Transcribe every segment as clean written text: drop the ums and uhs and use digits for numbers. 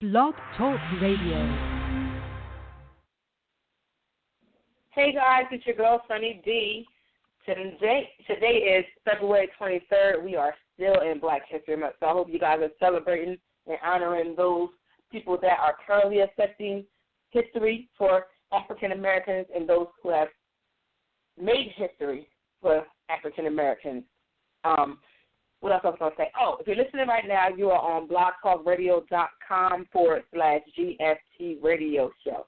Blog Talk Radio. Hey guys, it's your girl Sunny D. Today is February 23rd. We are still in Black History Month, so I hope you guys are celebrating and honoring those people that are currently affecting history for African Americans and those who have made history for African Americans. What else I was going to say? Oh, if you're listening right now, you are on blogtalkradio.com/GFT radio show.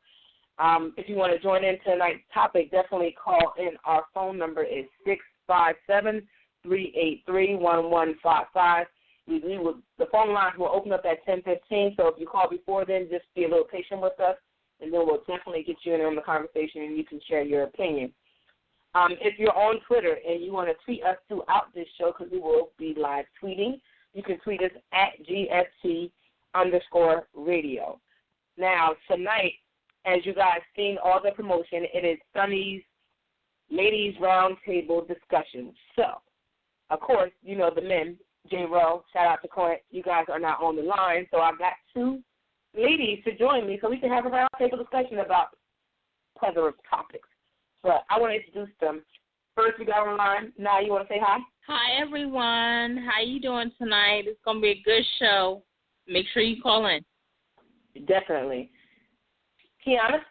If you want to join in tonight's topic, definitely call in. Our phone number is 657-383-1155. The phone lines will open up at 10:15, so if you call before then, just be a little patient with us, and then we'll definitely get you in on the conversation and you can share your opinion. If you're on Twitter and you want to tweet us throughout this show, because we will be live tweeting, you can tweet us at GFT_radio. Now, tonight, as you guys seen all the promotion, it is Sunny's Ladies Roundtable discussion. So, of course, you know the men, J-Ro, shout out to Clint, you guys are not on the line, so I've got two ladies to join me so we can have a roundtable discussion about plethora of topics. But I want to introduce them. First, we got on the line. Now, you want to say hi? Hi, everyone. How you doing tonight? It's going to be a good show. Make sure you call in. Definitely. Kiana?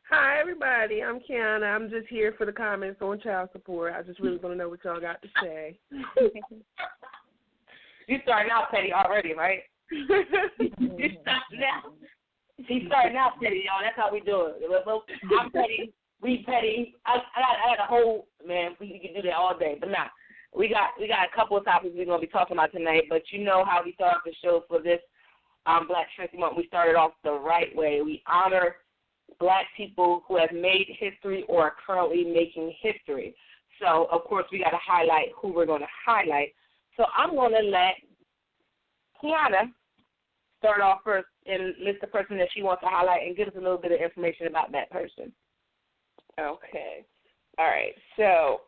Hi, everybody. I'm Kiana. I'm just here for the comments on child support. I just really want to know what y'all got to say. You starting out petty already, right? You starting out. She's starting out petty, y'all. That's how we do it. I'm petty. We petty. I got a whole, man, we can do that all day. But now, we got a couple of topics we're going to be talking about tonight. But you know how we start the show for this Black History Month. We started off the right way. We honor Black people who have made history or are currently making history. So, of course, we got to highlight who we're going to highlight. So I'm going to let Kiana start off first and list the person that she wants to highlight and give us a little bit of information about that person. Okay. All right. So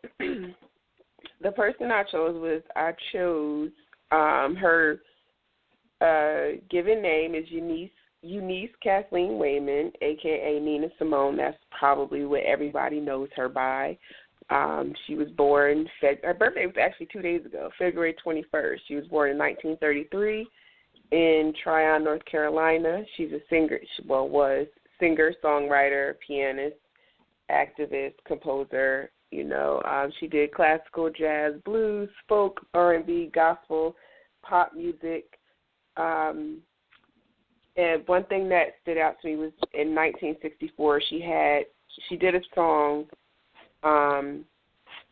the person I chose her given name is Eunice Kathleen Wayman, a.k.a. Nina Simone. That's probably what everybody knows her by. She was born, her birthday was actually 2 days ago, February 21st. She was born in 1933 in Tryon, North Carolina. She's a singer, was singer, songwriter, pianist, activist, composer. She did classical, jazz, blues, folk, R&B, gospel, pop music. And one thing that stood out to me was in 1964, she did a song in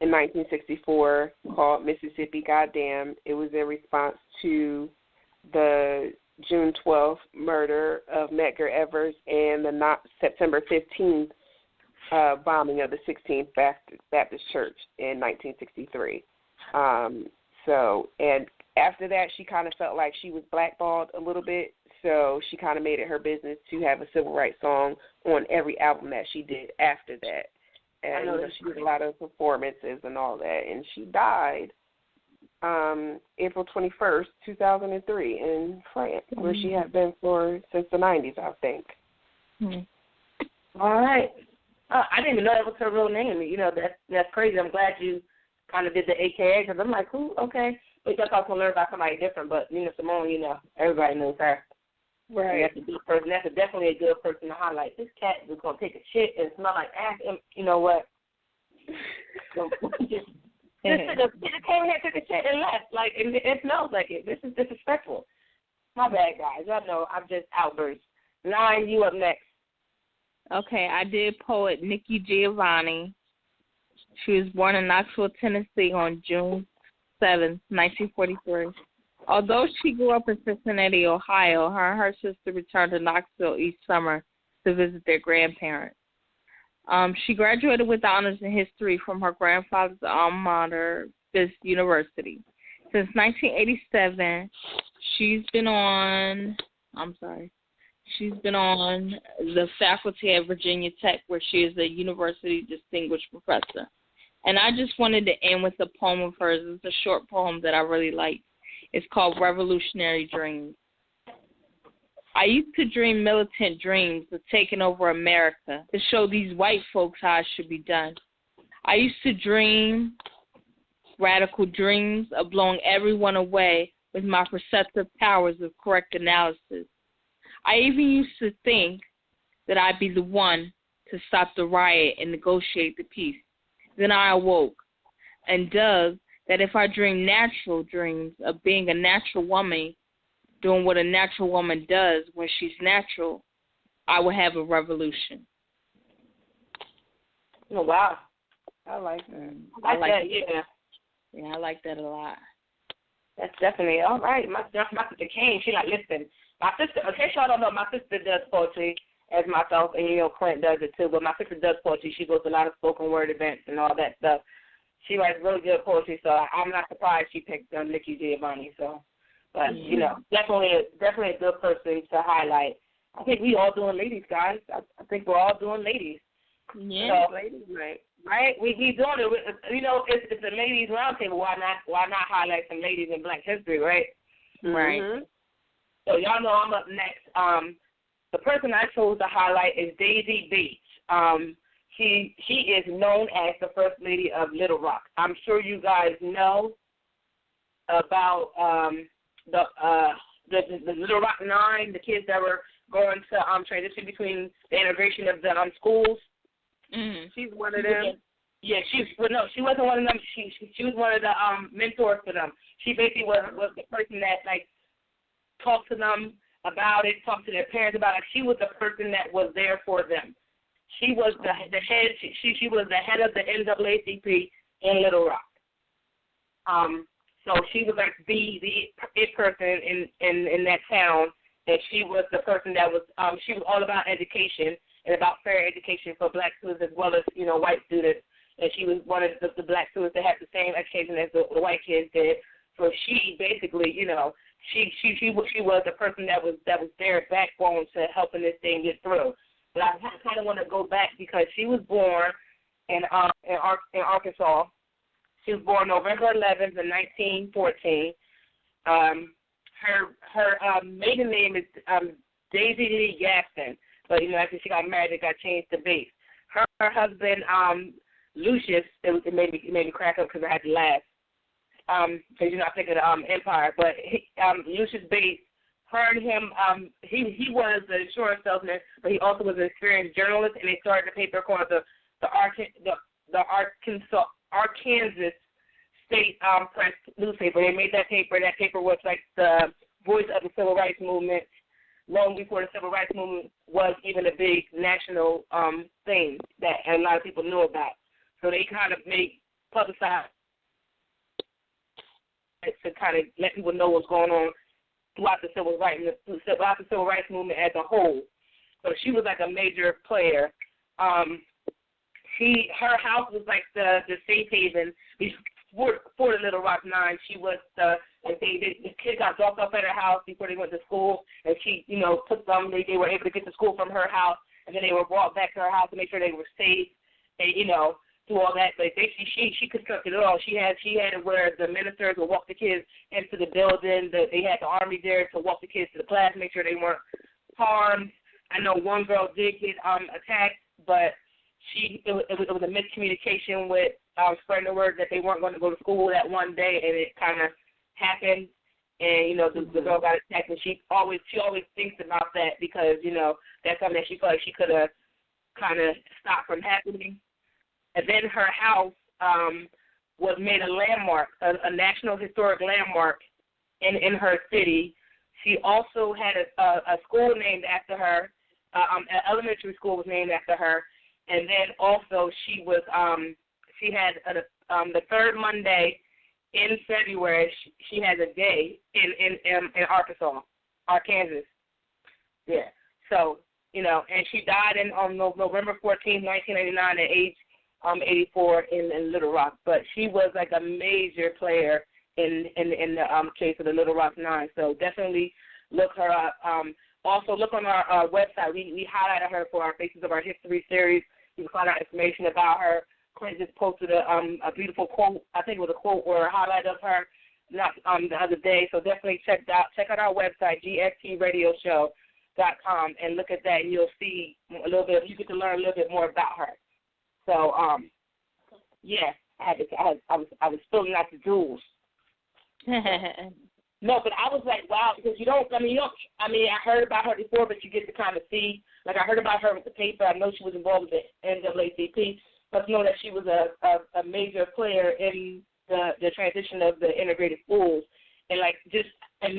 1964 called Mississippi Goddamn. It was in response to the June 12th murder of Medgar Evers and the September 15th bombing of the 16th Baptist Church in 1963. And after that, she kind of felt like she was blackballed a little bit, so she kind of made it her business to have a civil rights song on every album that she did after that. And she did a lot of performances and all that. And she died April 21st, 2003 in France, where she had been since the 90s, I think. All right. I didn't even know that was her real name. That's crazy. I'm glad you kind of did the AKA because I'm like, who? Okay. But I thought I was going to learn about somebody different. But Nina Simone, everybody knows her. Right. That's a good person. That's definitely a good person to highlight. This cat is going to take a shit and smell like ass. And you know what? Just came here, took a shit and left. Like, it smells like it. This is disrespectful. My bad, guys. Y'all know I'm just outburst. Nine, you up next. Okay, I did poet Nikki Giovanni. She was born in Knoxville, Tennessee on June 7th, 1943. Although she grew up in Cincinnati, Ohio, her and her sister returned to Knoxville each summer to visit their grandparents. She graduated with honors in history from her grandfather's alma mater, Fisk University. Since 1987, she's been on the faculty at Virginia Tech, where she is a university distinguished professor. And I just wanted to end with a poem of hers. It's a short poem that I really like. It's called Revolutionary Dreams. I used to dream militant dreams of taking over America to show these white folks how it should be done. I used to dream radical dreams of blowing everyone away with my perceptive powers of correct analysis. I even used to think that I'd be the one to stop the riot and negotiate the peace. Then I awoke and dug that if I dreamed natural dreams of being a natural woman, doing what a natural woman does when she's natural, I would have a revolution. Oh, wow. I like that. I like that, yeah. Yeah, I like that a lot. That's definitely all right. My sister came. She like, listen, my sister. In case y'all don't know, my sister does poetry as myself, and Clint does it too. But my sister does poetry. She goes to a lot of spoken word events and all that stuff. She writes really good poetry, so I'm not surprised she picked Nikki Giovanni. So, but definitely a good person to highlight. I think we all doing ladies, guys. I think we're all doing ladies. Yeah, so, ladies, right? We doing it. It's a ladies roundtable. Why not highlight some ladies in Black history, right? Right. Mm-hmm. So y'all know I'm up next. The person I chose to highlight is Daisy Bates. She is known as the First Lady of Little Rock. I'm sure you guys know about the Little Rock 9, the kids that were going to transition between the integration of the schools. Mm-hmm. She's one of them. Yeah, she wasn't one of them. She was one of the mentors for them. She basically was the person that like talked to them about it, talked to their parents about it. She was the person that was there for them. She was the head. She was the head of the NAACP in Little Rock. So she was like the it person in that town, and she was the person that was she was all about education and about fair education for Black students as well as white students. And she was one of the Black students that had the same education as the white kids did. So she basically, she was the person that was their backbone to helping this thing get through. But I kind of want to go back because she was born in Arkansas. She was born November 11th, 1914. Her maiden name is Daisy Lee Gaston, but after she got married, it got changed to Bates. Her husband, Lucius, it made me crack up because I had to laugh. Because I think of the Empire, but Lucius Bates, her and him, he was an insurance salesman, but he also was an experienced journalist, and they started a paper called the Arkansas State Press newspaper. They made that paper. That paper was like the voice of the civil rights movement long before the civil rights movement was even a big national thing that a lot of people knew about. So they kind of publicized to kind of let people know what's going on throughout the civil rights movement as a whole. So she was like a major player. Her house was like the safe haven for the Little Rock 9. She was the kids got dropped off at her house before they went to school, and she took them. They were able to get to school from her house, and then they were brought back to her house to make sure they were safe, and do all that. But she constructed it all. She had it where the ministers would walk the kids into the building. They had the army there to walk the kids to the class, make sure they weren't harmed. I know one girl did get attacked, but it was a miscommunication with spreading the word that they weren't going to go to school that one day, and it kind of happened. And the girl got attacked, and she always thinks about that because that's something that she felt like she could have kind of stopped from happening. And then her house was made a landmark, a national historic landmark in her city. She also had a school named after her. An elementary school was named after her. And then also she had the third Monday in February. She has a day in Arkansas. Yeah. So and she died on November 14th, 1989, at age 84 in Little Rock. But she was like a major player in the case of the Little Rock 9. So definitely look her up. Also look on our website. We highlighted her for our Faces of Our History series. You can find out information about her. Clint just posted a beautiful quote. I think it was a quote or a highlight of her the other day. So definitely check out our website, GST Radio Show. and look at that, and you'll see a little bit. You get to learn a little bit more about her. So, yeah, I was filling out the jewels. No, but I was like, wow, because I heard about her before, but you get to kind of see, like I heard about her with the paper. I know she was involved with the NAACP, but know that she was a major player in the transition of the integrated schools. And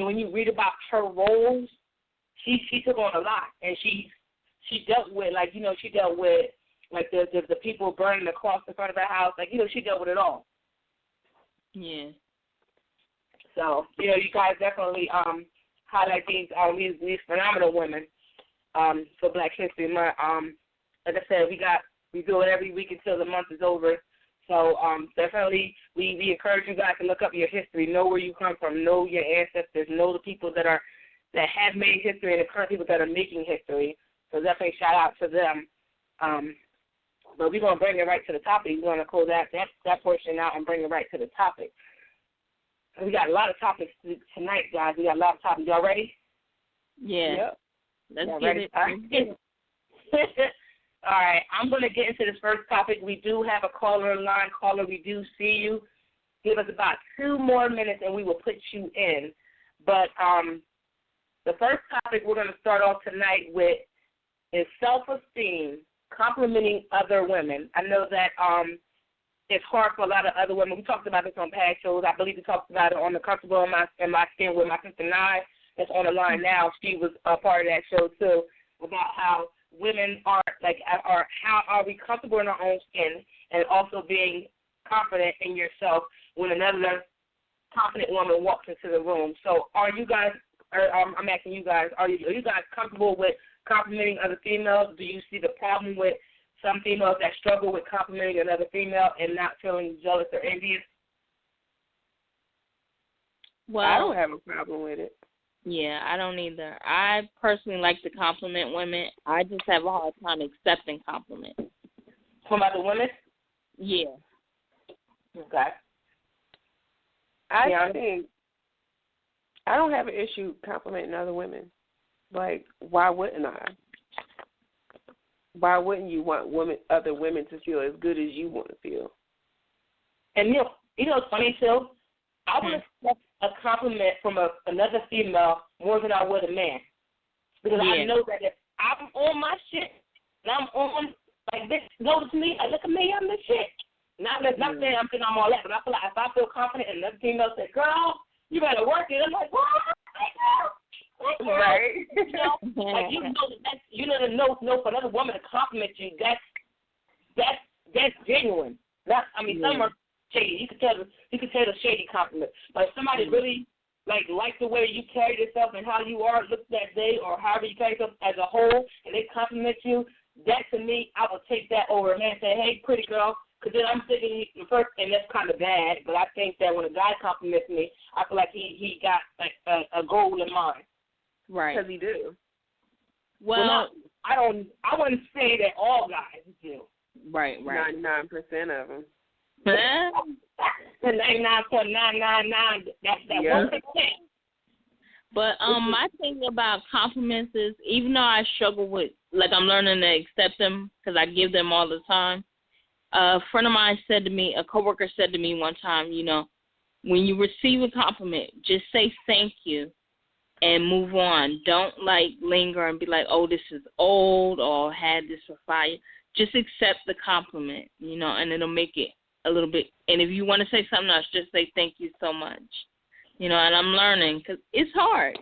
when you read about her roles, she took on a lot, and she dealt with the people burning across the front of her house, she dealt with it all. Yeah. So, you guys definitely highlight these phenomenal women for Black History Month. Like I said, we do it every week until the month is over. So definitely we encourage you guys to look up your history, know where you come from, know your ancestors, know the people that have made history and the current people that are making history. So definitely shout out to them. But we're going to bring it right to the topic. We're going to close that portion out and bring it right to the topic. We got a lot of topics tonight, guys. We got a lot of topics. Y'all ready? Yeah. Yep. Let's get it. All right. I'm going to get into this first topic. We do have a caller in line. Caller, we do see you. Give us about 2 more minutes, and we will put you in. But the first topic we're going to start off tonight with is self-esteem, complimenting other women. I know that it's hard for a lot of other women. We talked about this on past shows. I believe we talked about it on the Comfortable in My Skin with my sister Nye that's on the line now. She was a part of that show too, about how women how are we comfortable in our own skin and also being confident in yourself when another confident woman walks into the room. So are you guys, I'm asking you guys, are you guys comfortable with complimenting other females? Do you see the problem with some females that struggle with complimenting another female and not feeling jealous or envious? Well, I don't have a problem with it. Yeah, I don't either. I personally like to compliment women. I just have a hard time accepting compliments. From other women? Yeah. Okay. I think I don't have an issue complimenting other women. Like, why wouldn't I? Why wouldn't you want other women to feel as good as you want to feel? And it's funny too. I would accept a compliment from another female more than I would a man, because I know that if I'm on my shit and I'm on like this, notice me, look at me, I'm the shit. Not saying I'm all that, but I feel like if I feel confident and another female says, "Girl, you better work it," I'm like, "What?" Right. Know for another woman to compliment you, that's genuine. Some are shady. You could tell the shady compliment. But if somebody really like the way you carry yourself and how you are look that day, or however you carry yourself as a whole, and they compliment you, that to me, I would take that over a man and say, "Hey, pretty girl." Because then I'm thinking first, and that's kind of bad. But I think that when a guy compliments me, I feel like he got like a goal in mind. Right. Because he do. Well, I wouldn't say that all guys do. Right. 99% of them. The 99.999. That's that 1%. But my thing about compliments is, even though I struggle with, like, I'm learning to accept them because I give them all the time. A friend of mine said to me, a coworker said to me one time, when you receive a compliment, just say thank you and move on. Don't linger and be like, "Oh, this is old," or "had this for 5 years." Just accept the compliment, and it'll make it a little bit. And if you want to say something else, just say thank you so much. And I'm learning because it's hard.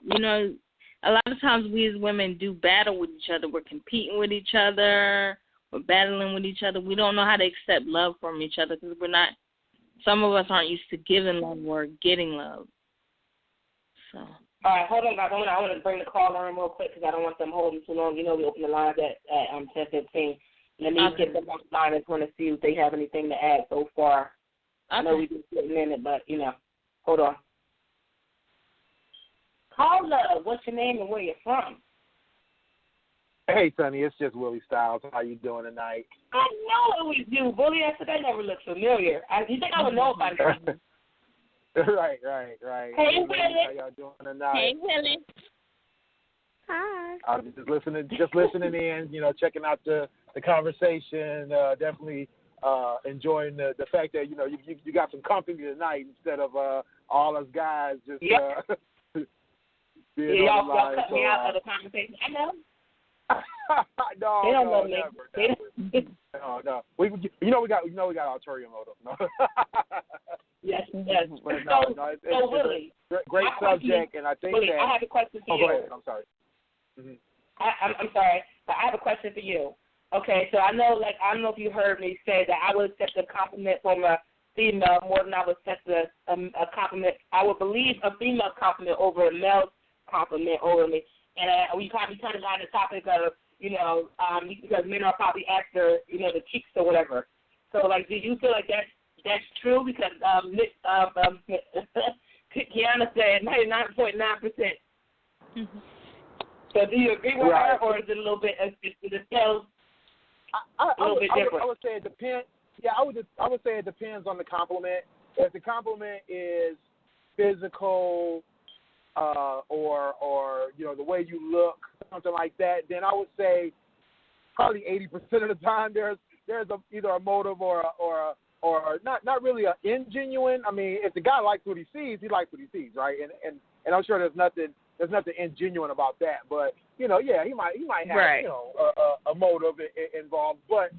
A lot of times we as women do battle with each other. We're competing with each other. We're battling with each other. We don't know how to accept love from each other because some of us aren't used to giving love or getting love. So. All right, hold on, guys. I want to bring the caller in real quick because I don't want them holding too long. We open the lines at 10:15. Let me get them on the line. I just want to see if they have anything to add so far. I know we've been sitting in it, but, hold on. Caller, what's your name and where you're from? Hey, Sonny, it's just Willie Styles. How you doing tonight? I know it was you, Bully. I said that never looked familiar. You think I would know if I did? Right. Hey, Willie. How y'all doing tonight? Hey, Willie. Hi. I was just listening in, checking out the conversation. Definitely enjoying the fact that you got some company tonight instead of all us guys just being on the line. Y'all cut me out of the conversation. I know. No, they don't love me. No. We got ulterior motive. No. Yes. It's Willie, a great subject, and I think Willie, that. I have a question for you. Go ahead. I'm sorry. Mm-hmm. I'm sorry, but I have a question for you. Okay, so I don't know if you heard me say that I would accept a compliment from a female more than I would accept a compliment. I would believe a female compliment over a male compliment over me. And we probably kind of got on the topic of, because men are probably after, the cheeks or whatever. So, do you feel like that's true? Because Kiana said 99.9%. Mm-hmm. So do you agree with her, or is it a little bit, the scales a little bit different? I would say it depends. Yeah, I would say it depends on the compliment. If the compliment is physical, or the way you look, something like that, then I would say probably 80% of the time there's either a motive or not really a ingenuine. I mean, if the guy likes what he sees, he likes what he sees, right? And I'm sure there's nothing ingenuine about that. But he might have right. A motive involved. But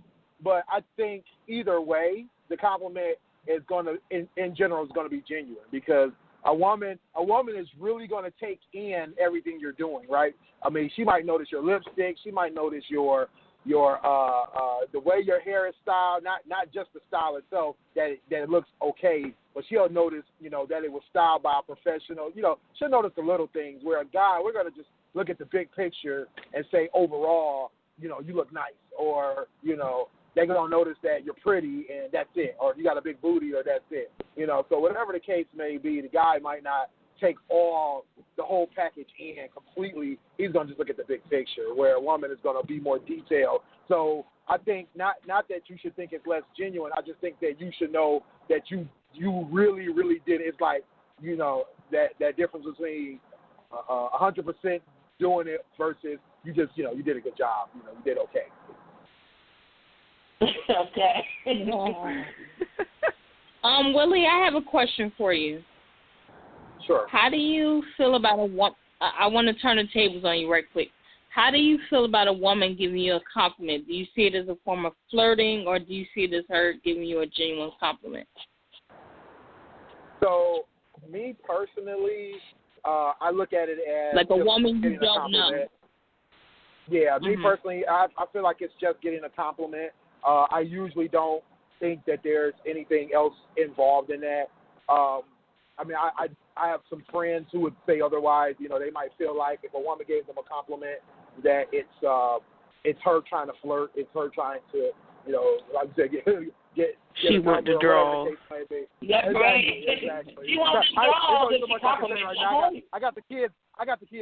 I think either way, the compliment is going to in general is going to be genuine, because a woman is really going to take in everything you're doing, right? I mean, she might notice your lipstick, she might notice your the way your hair is styled, not just the style itself that it looks okay, but she'll notice that it was styled by a professional. She'll notice the little things. Where a guy, we're going to just look at the big picture and say overall, you look nice, or they're going to notice that you're pretty and that's it, or you got a big booty or that's it. So whatever the case may be, the guy might not take the whole package in completely. He's going to just look at the big picture, where a woman is going to be more detailed. So I think not that you should think it's less genuine. I just think that you should know that you really, really did. It's like, that difference between 100% doing it versus you just, you did a good job. You did okay. Okay. Willie, I have a question for you. Sure. How do you feel about a woman? I want to turn the tables on you right quick. How do you feel about a woman giving you a compliment? Do you see it as a form of flirting, or do you see it as her giving you a genuine compliment? So, me personally, I look at it as like a woman you don't know. Yeah, me personally, I feel like it's just getting a compliment. I usually don't think that there's anything else involved in that. I mean, I have some friends who would say otherwise. They might feel like if a woman gave them a compliment, that it's her trying to flirt. It's her trying to, like I said, get. She want to draw. Yeah, exactly. She wants to draw. I got the kids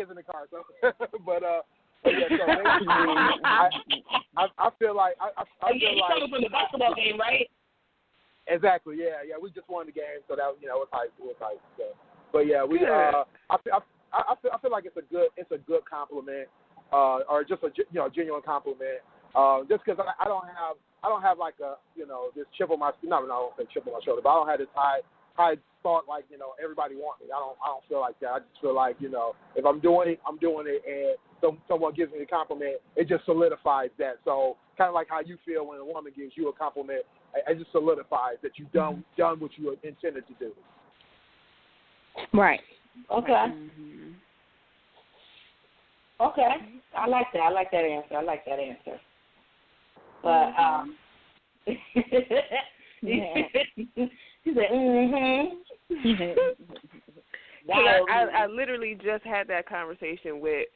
in the car, so but yeah, so basically, I feel like I feel like coming from the basketball game, right? Exactly. Yeah. We just won the game, so that it was hype. So. But yeah, we. I feel like it's a good compliment, or just a genuine compliment. Just because I don't have like a this chip on my I don't say chip on my shoulder, but I don't have this high thought like everybody wants me. I don't feel like that. I just feel like if I'm doing it, and someone gives me a compliment, it just solidifies that. So kind of like how you feel when a woman gives you a compliment, it just solidifies that you've done what you intended to do. Right. Okay. Mm-hmm. Okay. I like that answer. But he said, I literally just had that conversation with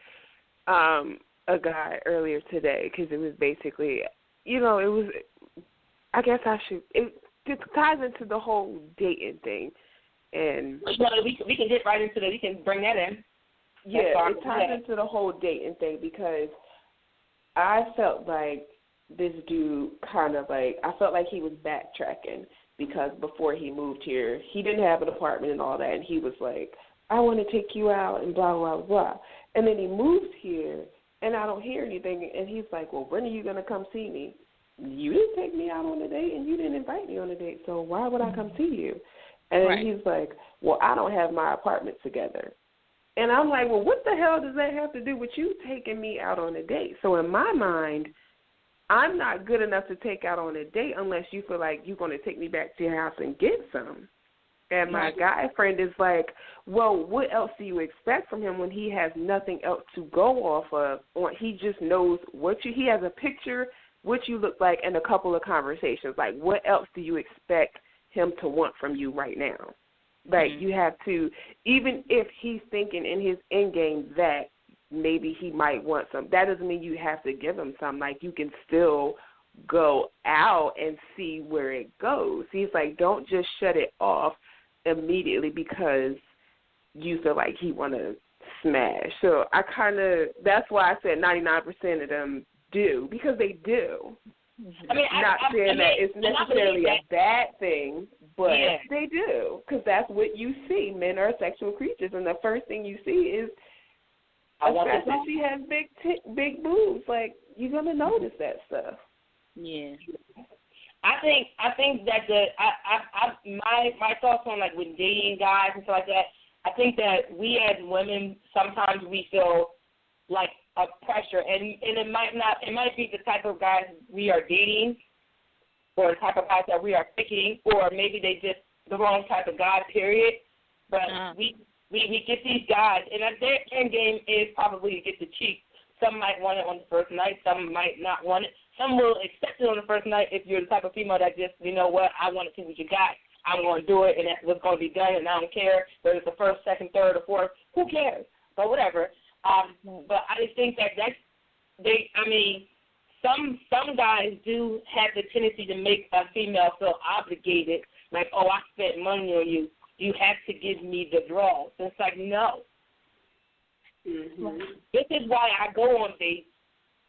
a guy earlier today, because it was basically, it was, I guess it ties into the whole dating thing. And we can get right into that. We can bring that in. Yeah, it ties into the whole dating thing, because I felt like this dude I felt like he was backtracking, because before he moved here, he didn't have an apartment and all that, and he was like, I want to take you out and blah, blah, blah. And then he moves here, and I don't hear anything. And he's like, well, when are you going to come see me? You didn't take me out on a date, and you didn't invite me on a date, so why would I come see you? And then he's like, well, I don't have my apartment together. And I'm like, well, what the hell does that have to do with you taking me out on a date? So in my mind, I'm not good enough to take out on a date unless you feel like you're going to take me back to your house and get some. And my guy friend is like, well, what else do you expect from him when he has nothing else to go off of? Or he just knows he has a picture, what you look like, and a couple of conversations. Like, what else do you expect him to want from you right now? Like, you have to, even if he's thinking in his end game that maybe he might want some, that doesn't mean you have to give him some. Like, you can still go out and see where it goes. He's like, don't just shut it off immediately because you feel like he want to smash. So I that's why I said 99% of them do, because they do. I mean, not saying that it's necessarily a bad thing, but they do, because that's what you see. Men are sexual creatures, and the first thing you see is, especially if she has big boobs, like, you're gonna notice that stuff. Yeah. I think that my thoughts on, like, with dating guys and stuff like that, I think that we as women sometimes we feel like a pressure, and it might be the type of guys we are dating, or the type of guys that we are picking, or maybe they just the wrong type of guy, period. But we get these guys, and their end game is probably to get the cheek. Some might want it on the first night, some might not want it. Some will accept it on the first night if you're the type of female that just, you know what, I want to see what you got. I'm going to do it, and that's what's going to be done, and I don't care whether it's the first, second, third, or fourth. Who cares? But whatever. But I just think that some guys do have the tendency to make a female feel obligated, like, oh, I spent money on you. You have to give me the draws. And it's like, no. Mm-hmm. This is why I go on dates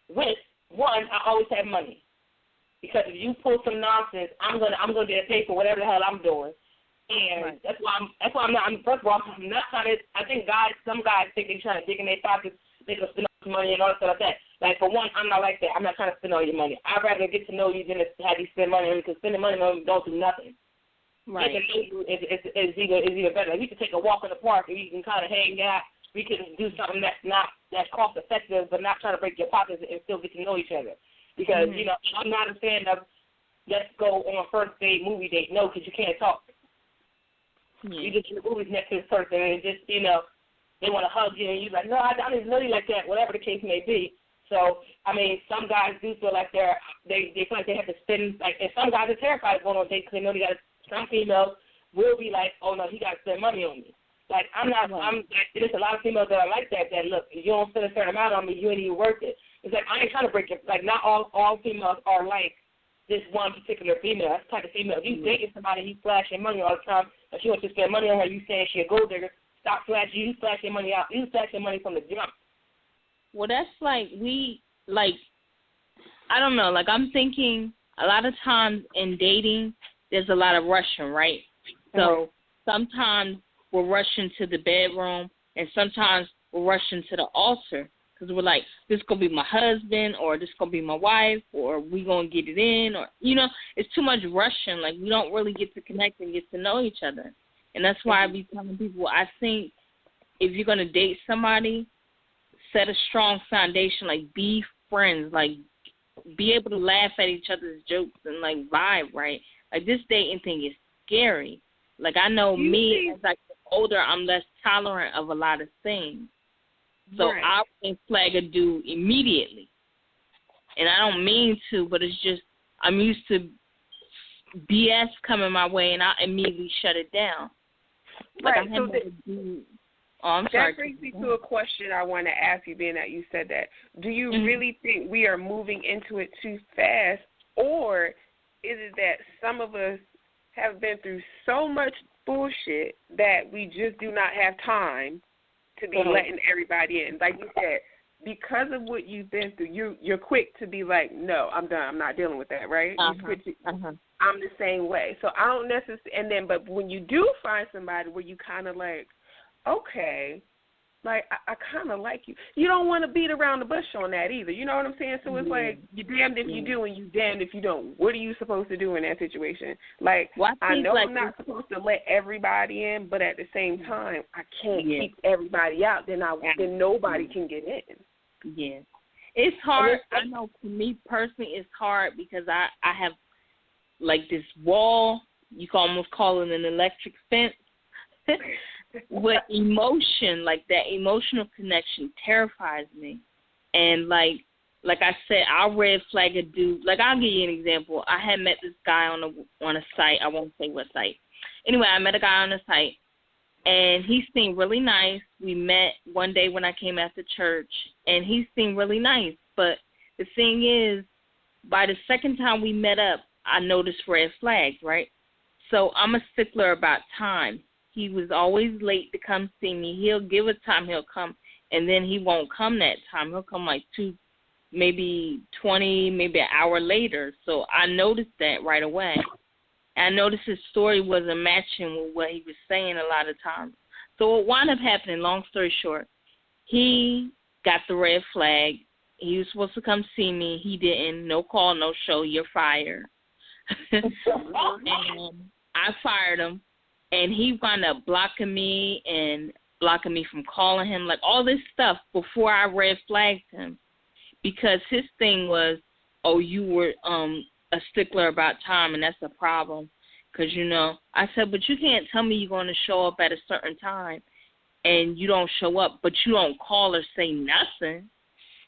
with, one, I always have money. Because if you pull some nonsense, I'm gonna get paid for whatever the hell I'm doing. And that's why I'm not. First of all, I'm not trying to. I think some guys think they're trying to dig in their pockets, they can spend all this money and all that stuff like that. Like, for one, I'm not like that. I'm not trying to spend all your money. I'd rather get to know you than to have you spend money on me, because spending money on me don't do nothing. Right. It's either better. Like, we can take a walk in the park and we can kind of hang out. We can do something that's cost effective, but not trying to break your pockets and still get to know each other. Because you know, I'm not a fan of let's go on a first date, movie date. No, because you can't talk. You get in the movies next to this person and just, you know, they want to hug you and you're like, no, I don't even know you like that, whatever the case may be. So, I mean, some guys do feel like they feel like they have to spend, like, and some guys are terrified of going on dates because they know they got to, some females will be like, oh, no, he got to spend money on me. Like, there's a lot of females that are like that, look, if you don't spend a certain amount on me, you ain't even worth it. It's like, I ain't trying to break it. Like, not all females are like this one particular female. That's the type of female. If you dating somebody, you flashing money all the time, and she wants to spend money on her, you saying she a gold digger, stop flashing. You flash your money out. You flash your money from the jump. Well, that's like I don't know. Like, I'm thinking a lot of times in dating, there's a lot of rushing, right? So sometimes we're rushing to the bedroom, and sometimes we're rushing to the altar because we're like, this going to be my husband, or this going to be my wife, or we going to get it in, or, you know, it's too much rushing. Like, we don't really get to connect and get to know each other. And that's why I be telling people, I think if you're going to date somebody, set a strong foundation, like, be friends, like, be able to laugh at each other's jokes and, like, vibe, right? Like, this dating thing is scary. Like, I know me, as I get older, I'm less tolerant of a lot of things. So I wouldn't flag a dude immediately. And I don't mean to, but it's just I'm used to BS coming my way, and I immediately shut it down. Like, right. So that brings me to a question I want to ask you, being that you said that. Do you really think we are moving into it too fast, or is it that some of us have been through so much bullshit that we just do not have time to be letting everybody in? Like you said, because of what you've been through, you're quick to be like, no, I'm done. I'm not dealing with that, right? I'm the same way. So I don't necessarily, but when you do find somebody where you kind of like, okay, like, I kind of like you. You don't want to beat around the bush on that either. You know what I'm saying? So it's like, you're damned if you do and you're damned if you don't. What are you supposed to do in that situation? Like, I know I'm not supposed to let everybody in, but at the same time, I can't keep everybody out. Then nobody can get in. Yeah. It's hard. I know for me personally, it's hard because I have, like, this wall. You can almost call it an electric fence. With emotion, like that emotional connection terrifies me. And like I said, I'll red flag a dude. Like, I'll give you an example. I had met this guy on a site. I won't say what site. Anyway, I met a guy on the site, and he seemed really nice. We met one day when I came after church, and he seemed really nice. But the thing is, by the second time we met up, I noticed red flags, right? So I'm a stickler about time. He was always late to come see me. He'll give a time he'll come, and then he won't come that time. He'll come like 2, maybe 20, maybe an hour later. So I noticed that right away. I noticed his story wasn't matching with what he was saying a lot of times. So what wound up happening, long story short, he got the red flag. He was supposed to come see me. He didn't. No call, no show. You're fired. And I fired him. And he wound up blocking me from calling him, like all this stuff before I red flagged him, because his thing was, oh, you were a stickler about time, and that's a problem. Because, I said, but you can't tell me you're going to show up at a certain time and you don't show up, but you don't call or say nothing.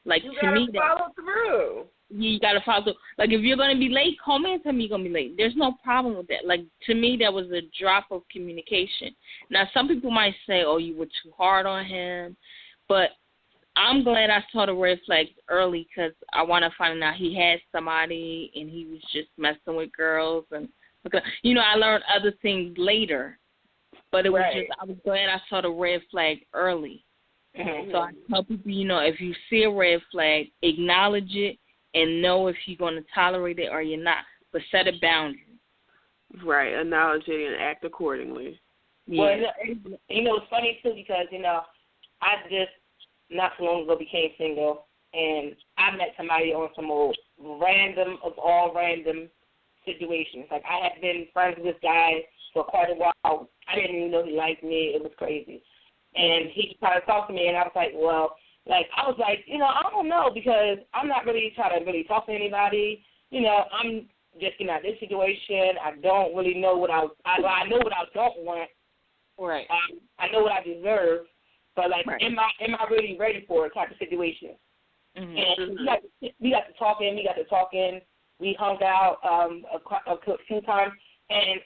Like, you to me, you got to follow through. You got to follow through. Like, if you're going to be late, call me and tell me you're going to be late. There's no problem with that. Like, to me, that was a drop of communication. Now, some people might say, oh, you were too hard on him. But I'm glad I saw the red flags early, because I want to find out he had somebody and he was just messing with girls. And, I learned other things later. But it was I was glad I saw the red flag early. Mm-hmm. So I tell people, if you see a red flag, acknowledge it and know if you're going to tolerate it or you're not. But set a boundary. Right. Acknowledge it and act accordingly. Yeah. Well, it's funny, too, because, I just not so long ago became single, and I met somebody on some old random situations. Like, I had been friends with this guy for quite a while. I didn't even know he liked me. It was crazy. And he tried to talk to me, and I was like, I don't know, because I'm not really trying to really talk to anybody. I'm just getting out of this situation. I don't really know what I know what I don't want. Right. I know what I deserve, but, like, am I really ready for it type of situation? Mm-hmm. And we got to talking. We hung out a few times, and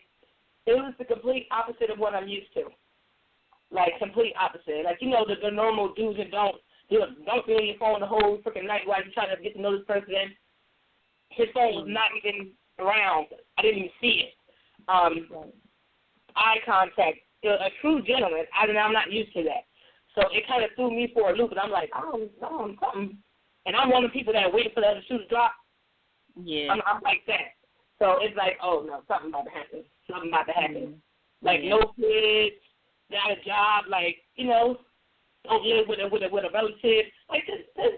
it was the complete opposite of what I'm used to. Like, complete opposite. Like, the normal do's and don'ts. Don't be on your phone the whole freaking night while you're trying to get to know this person. His phone was not even around. I didn't even see it. Eye contact. A true gentleman. I'm not used to that. So it kind of threw me for a loop, and I'm like, something. And I'm one of the people that wait for the other shoe to drop. Yeah. I'm like that. So it's like, oh, no, something about to happen. Mm-hmm. Like, no kids, got a job, like, don't live with a relative. Like, this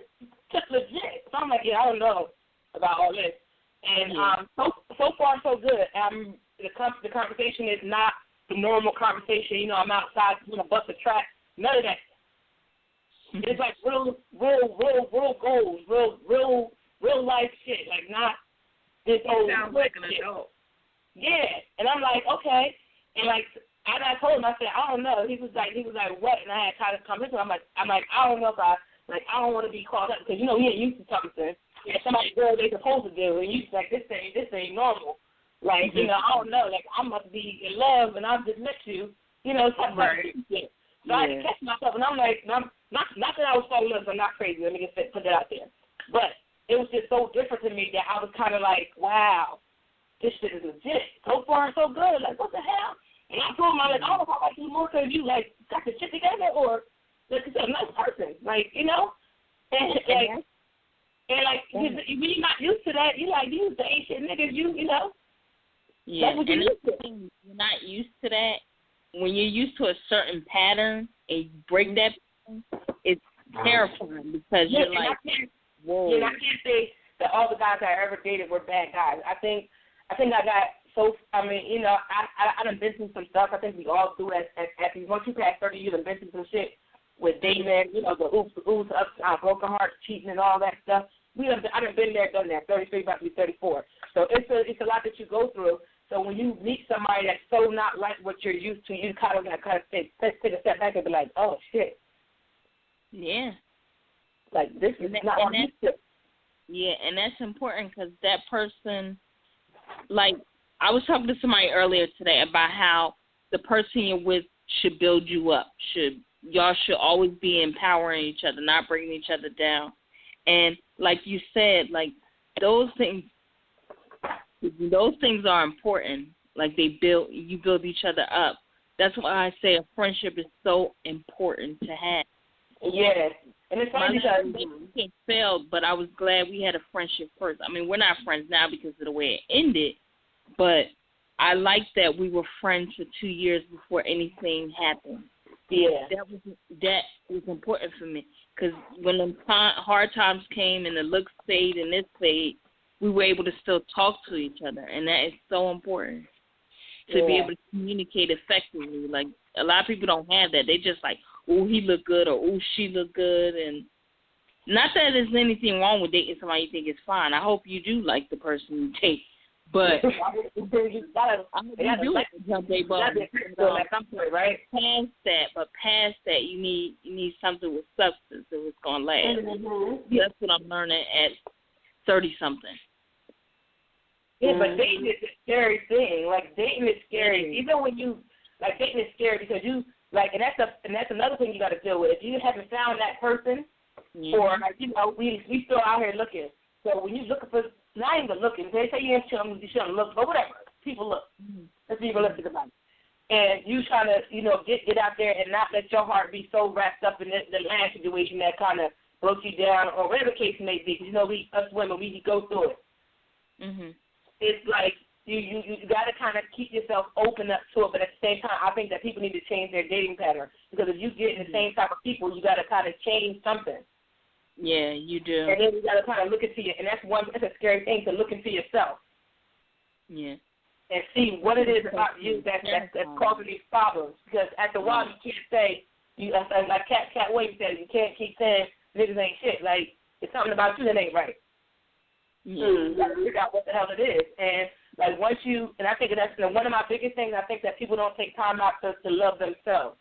just legit. So I'm like, I don't know about all this. And so far, so good. The conversation is not the normal conversation. I'm outside, bust a track. None of that. It's like real goals, real life shit. Like, not this old. Sounds like an adult. Yeah, and I'm like, okay, and like, and I told him, I said, I don't know. He was like, what? And I had kind of conversation. I'm like, I don't know if I don't want to be caught up, because he ain't used to something and somebody do what they supposed to do, and you like, this ain't normal. Like, I don't know. Like, I must be in love, and I've just met you. Something like that. So I had to catch myself, and I'm like, not that I was falling in love, I'm not crazy. Let me just put that out there. But it was just so different to me that I was kind of like, wow, this shit is legit. So far, so good. Like, what the hell? And I told him, I don't know if I like you more because you, like, got the shit together, or like, you're a nice person. Like, And when you're not used to that, you like, these ain't shit niggas, Yeah, that's what you're not used to that. when you're used to a certain pattern and you break that pattern, it's terrifying because you're like, whoa. Yeah, I can't say that all the guys I ever dated were bad guys. I think I got so. I mean, you know, I done been through some stuff. I think we all do. As once you pass 30, you done been through some shit with dating, you know, the oops, broken hearts, cheating, and all that stuff. I done been there, done that. 33, about to be 34. So it's a lot that you go through. So when you meet somebody that's so not like what you're used to, you kind of take a step back and be like, oh shit. Yeah. Like this is not what I'm used to. Yeah, and that's important because that person, like, I was talking to somebody earlier today about how the person you're with should build you up. Y'all should always be empowering each other, not bringing each other down. And like you said, like those things are important. Like you build each other up. That's why I say a friendship is so important to have. Yes. And it's funny because it failed, but I was glad we had a friendship first. I mean, we're not friends now because of the way it ended, but I liked that we were friends for 2 years before anything happened. Yeah. That was important for me because when the hard times came and the looks fade and this fade, we were able to still talk to each other, and that is so important to be able to communicate effectively. Like, a lot of people don't have that. They just like, oh, he look good, or oh, she look good, and not that there's anything wrong with dating somebody you think is fine. I hope you do like the person you date, but you do like to jump their bum. Right? Past that, you need something with substance that was gonna last. Mm-hmm. That's what I'm learning at 30-something. Yeah, but dating is a scary thing. Like, dating is scary. Even when you, like, dating is scary because you, like, and that's another thing you got to deal with. If you haven't found that person, or, like, you know, we still out here looking. So when you're looking for, not even looking, they say you shouldn't look, but whatever. People look. Let's be realistic about it. And you trying to, you know, get out there and not let your heart be so wrapped up in the land situation that kind of broke you down, or whatever the case may be. Because, you know, us women, we go through it. Mm-hmm. It's like you got to kind of keep yourself open up to it, but at the same time, I think that people need to change their dating pattern because if you get in the same type of people, you got to kind of change something. Yeah, you do. And then you got to kind of look into and that's a scary thing, to look into yourself. Yeah. And see what it is about you that's causing these problems. Because after a while, you can't say, like Cat Williams said, you can't keep saying niggas ain't shit. Like, it's something about you that ain't right. You got to figure out what the hell it is. And, like, once you, and I think that's one of my biggest things, I think that people don't take time out to love themselves.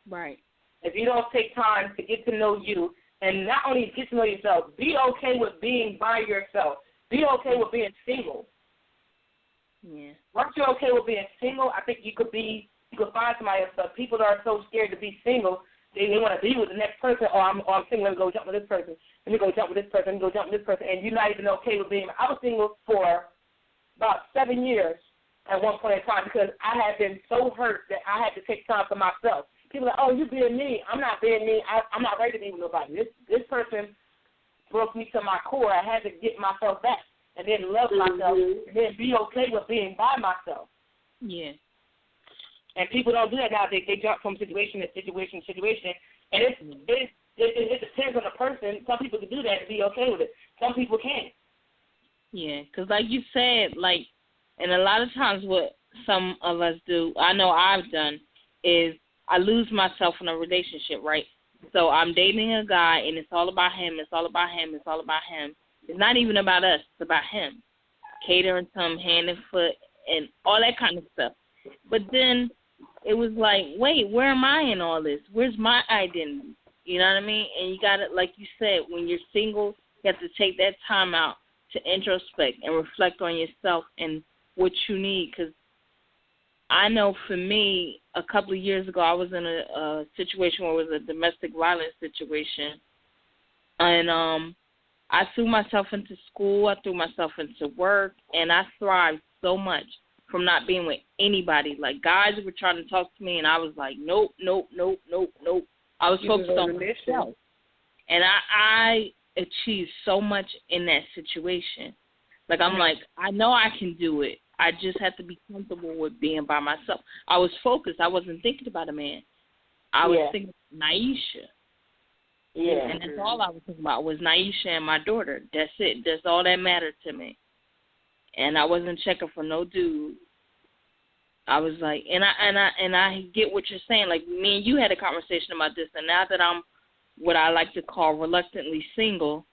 Right. If you don't take time to get to know you, and not only get to know yourself, be okay with being by yourself. Be okay with being single. Yeah. Once you're okay with being single, I think you could find somebody else. But people are so scared to be single, they want to be with the next person. Oh, I'm single. Let me go jump with this person. Let me go jump with this person. Let me go jump with this person. And you're not even okay with being. I was single for about 7 years at one point in time because I had been so hurt that I had to take time for myself. People are like, oh, you being me. I'm not being me. I'm not ready to be with nobody. This person broke me to my core. I had to get myself back and then love myself and then be okay with being by myself. Yeah. And people don't do that now. They jump from situation to situation to situation. And it depends on the person. Some people can do that and be okay with it. Some people can't. Yeah, because like you said, like, and a lot of times what some of us do, I know I've done, is I lose myself in a relationship, right? So I'm dating a guy, and it's all about him, it's all about him, it's all about him. It's not even about us, it's about him. Catering to him, hand and foot, and all that kind of stuff. But then it was like, wait, where am I in all this? Where's my identity? You know what I mean? And you got to, like you said, when you're single, you have to take that time out to introspect and reflect on yourself and what you need. Because I know for me, a couple of years ago, I was in a situation where it was a domestic violence situation. And I threw myself into school, I threw myself into work, and I thrived so much from not being with anybody. Like, guys were trying to talk to me, and I was like, nope. I was focused on myself. And I achieved so much in that situation. Like, I'm like, I know I can do it. I just had to be comfortable with being by myself. I was focused. I wasn't thinking about a man. I was thinking Naisha. Yeah. And that's all I was thinking about was Naisha and my daughter. That's it. That's all that mattered to me. And I wasn't checking for no dude. I was like, and I get what you're saying. Like, me and you had a conversation about this, and now that I'm what I like to call reluctantly single,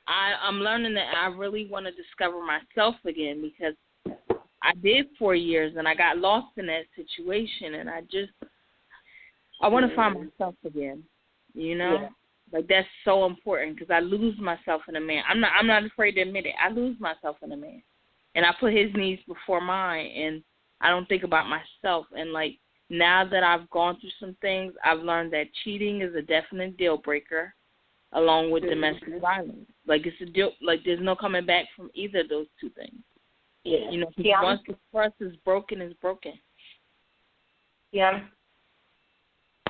I'm learning that I really want to discover myself again, because I did 4 years and I got lost in that situation, and I want to find myself again, you know? Yeah. Like, that's so important, because I lose myself in a man. I'm not afraid to admit it. I lose myself in a man, and I put his needs before mine, and I don't think about myself. And, like, now that I've gone through some things, I've learned that cheating is a definite deal breaker, along with domestic violence. Like, it's a deal. Like, there's no coming back from either of those two things. Yeah. You know, once the trust is broken, it's broken. Yeah.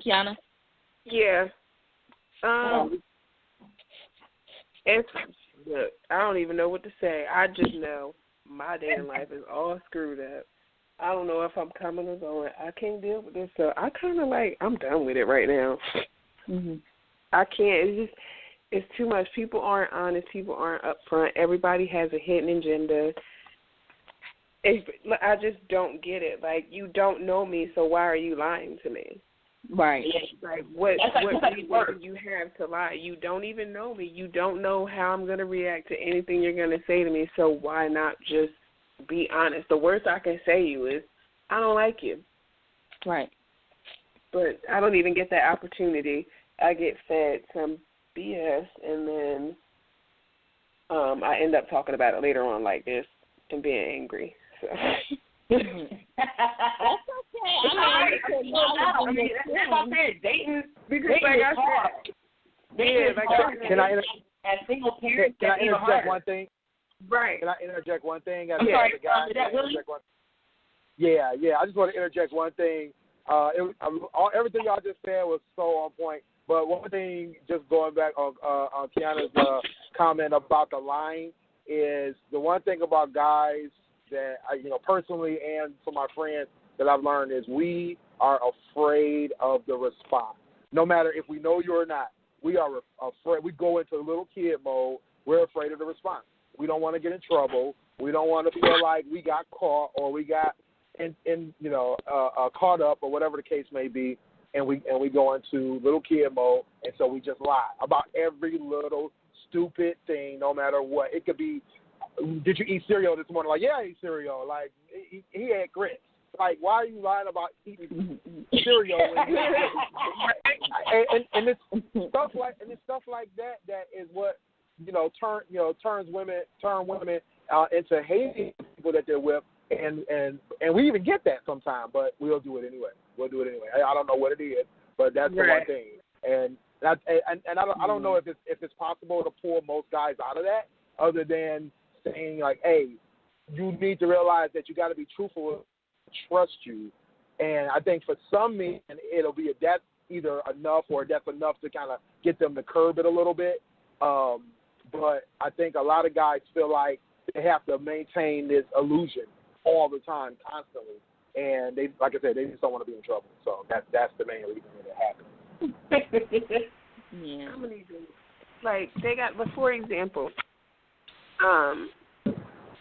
Kiana? Yeah. It's, look, I don't even know what to say. I just know my dating life is all screwed up. I don't know if I'm coming or going. I can't deal with this, so I kind of like, I'm done with it right now. Mm-hmm. I can't. It's too much. People aren't honest. People aren't upfront. Everybody has a hidden agenda. I just don't get it. Like, you don't know me, so why are you lying to me? Right. Like, what reason do you have to lie? You don't even know me. You don't know how I'm going to react to anything you're going to say to me, so why not just be honest? The worst I can say to you is, I don't like you. Right. But I don't even get that opportunity. I get fed some BS, and then I end up talking about it later on like this and being angry. So. That's okay. Dating because, like I said, Can I as single parents, can I interject one thing? Right. Can I interject one thing? I'm sorry, is that Willie? Yeah. I just want to interject one thing. Everything y'all just said was so on point. But one thing, just going back on Kiana's comment about the lying, is the one thing about guys that I, personally and for my friends that I've learned is we are afraid of the response. No matter if we know you or not, we are afraid. We go into little kid mode. We're afraid of the response. We don't want to get in trouble. We don't want to feel like we got caught or we got caught up or whatever the case may be. And we go into little kid mode, and so we just lie about every little stupid thing, no matter what. It could be, did you eat cereal this morning? Like, yeah, I ate cereal. Like, he had grits. Like, why are you lying about eating cereal? And it's stuff like that is what turn women into hating people that they're with, and we even get that sometimes, but we'll do it anyway. I don't know what it is, but that's the one thing. And I don't know if it's possible to pull most guys out of that, other than saying like, hey, you need to realize that you got to be truthful, trust you. And I think for some men, it'll be that's either enough or that's enough to kind of get them to curb it a little bit. But I think a lot of guys feel like they have to maintain this illusion all the time, constantly. And they, like I said, they just don't want to be in trouble. So that's the main reason that it happens. Yeah. How many do, like, they got, but for example,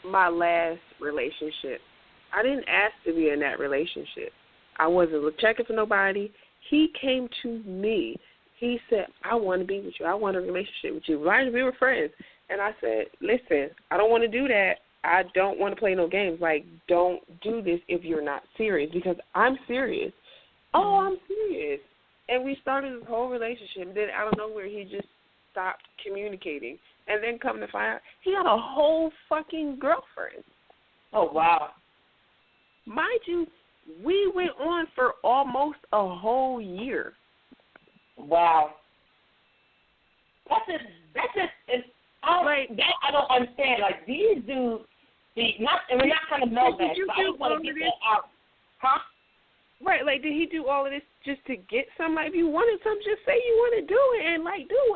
my last relationship, I didn't ask to be in that relationship. I wasn't checking for nobody. He came to me. He said, I want to be with you. I want a relationship with you. Why? We were friends. And I said, listen, I don't want to do that. I don't want to play no games. Like, don't do this if you're not serious, because I'm serious. Oh, I'm serious. And we started this whole relationship. Then out of nowhere, he just stopped communicating. And then come to find out, he had a whole fucking girlfriend. Oh, wow. Mind you, we went on for almost a whole year. Wow. That's just I don't understand. Like, these dudes, we're not trying to know that, but I just want to get that out. Huh? Right, like, did he do all of this just to get somebody. If you wanted something, just say you want to do it, and like, dude,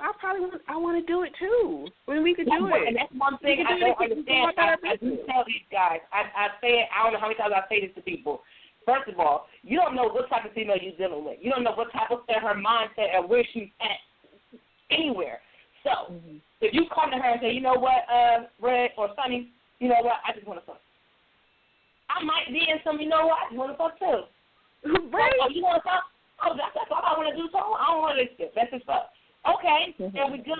I want to do it too. When we could do it, and that's one thing I don't understand. I do tell these guys. I say it. I don't know how many times I say this to people. First of all, you don't know what type of female you're dealing with. You don't know what type of her mindset and where she's at anywhere. So if you come to her and say, you know what, Red or Sunny, you know what, I just want to fuck. I might be in some, you know what, I just want to fuck too. Right? Oh, you want to fuck? Oh, that's all I want to do, so I don't want to listen. That's just fuck. Okay, then we good.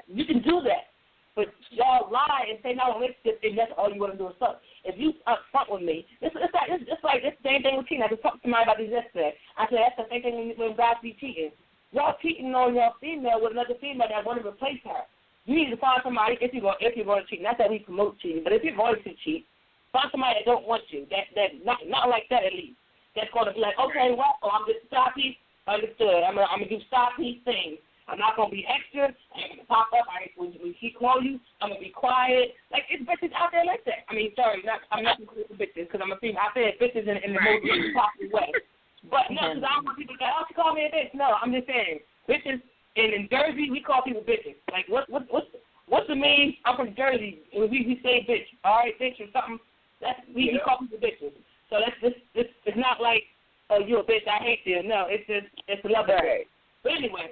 You can do that. But y'all lie and say no, and that's all you want to do is fuck. If you upfront with me, it's like the same thing with cheating. I just talked to somebody about this yesterday. I said that's the same thing when guys be cheating. Y'all cheating on your female with another female that want to replace her. You need to find somebody if you're going to cheat. Not that we promote cheating, but if you're going to cheat, find somebody that don't want you. That not like that at least. That's going to be like, okay, well, I'm just stop piece. Understood. I'm gonna do stop piece things. I'm not gonna be extra. I'm gonna pop up. When he call you, I'm gonna be quiet. Like it's bitches out there like that. I mean, sorry, I'm not including bitches because I'm a female. I said bitches in the most popular way. But no, because I don't want people to say, oh, she called me a bitch. No, I'm just saying bitches. And in Jersey, we call people bitches. Like what's the mean? I'm from Jersey. And we say bitch. All right, bitch or something. We call people bitches. So that's it's not like, oh, you a bitch, I hate you. No, it's a love affair. But anyway.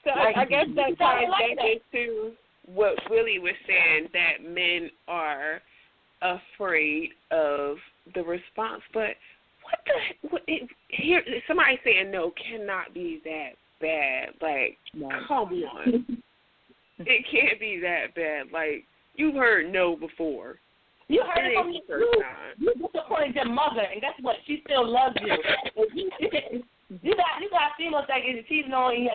So I guess that ties back into what Willie was saying, that men are afraid of the response. But here somebody saying no cannot be that bad. Like, come on. It can't be that bad. Like, you've heard no before. You heard it from me too. You disappointed your mother, and guess what? She still loves you. You got females that is cheating on you.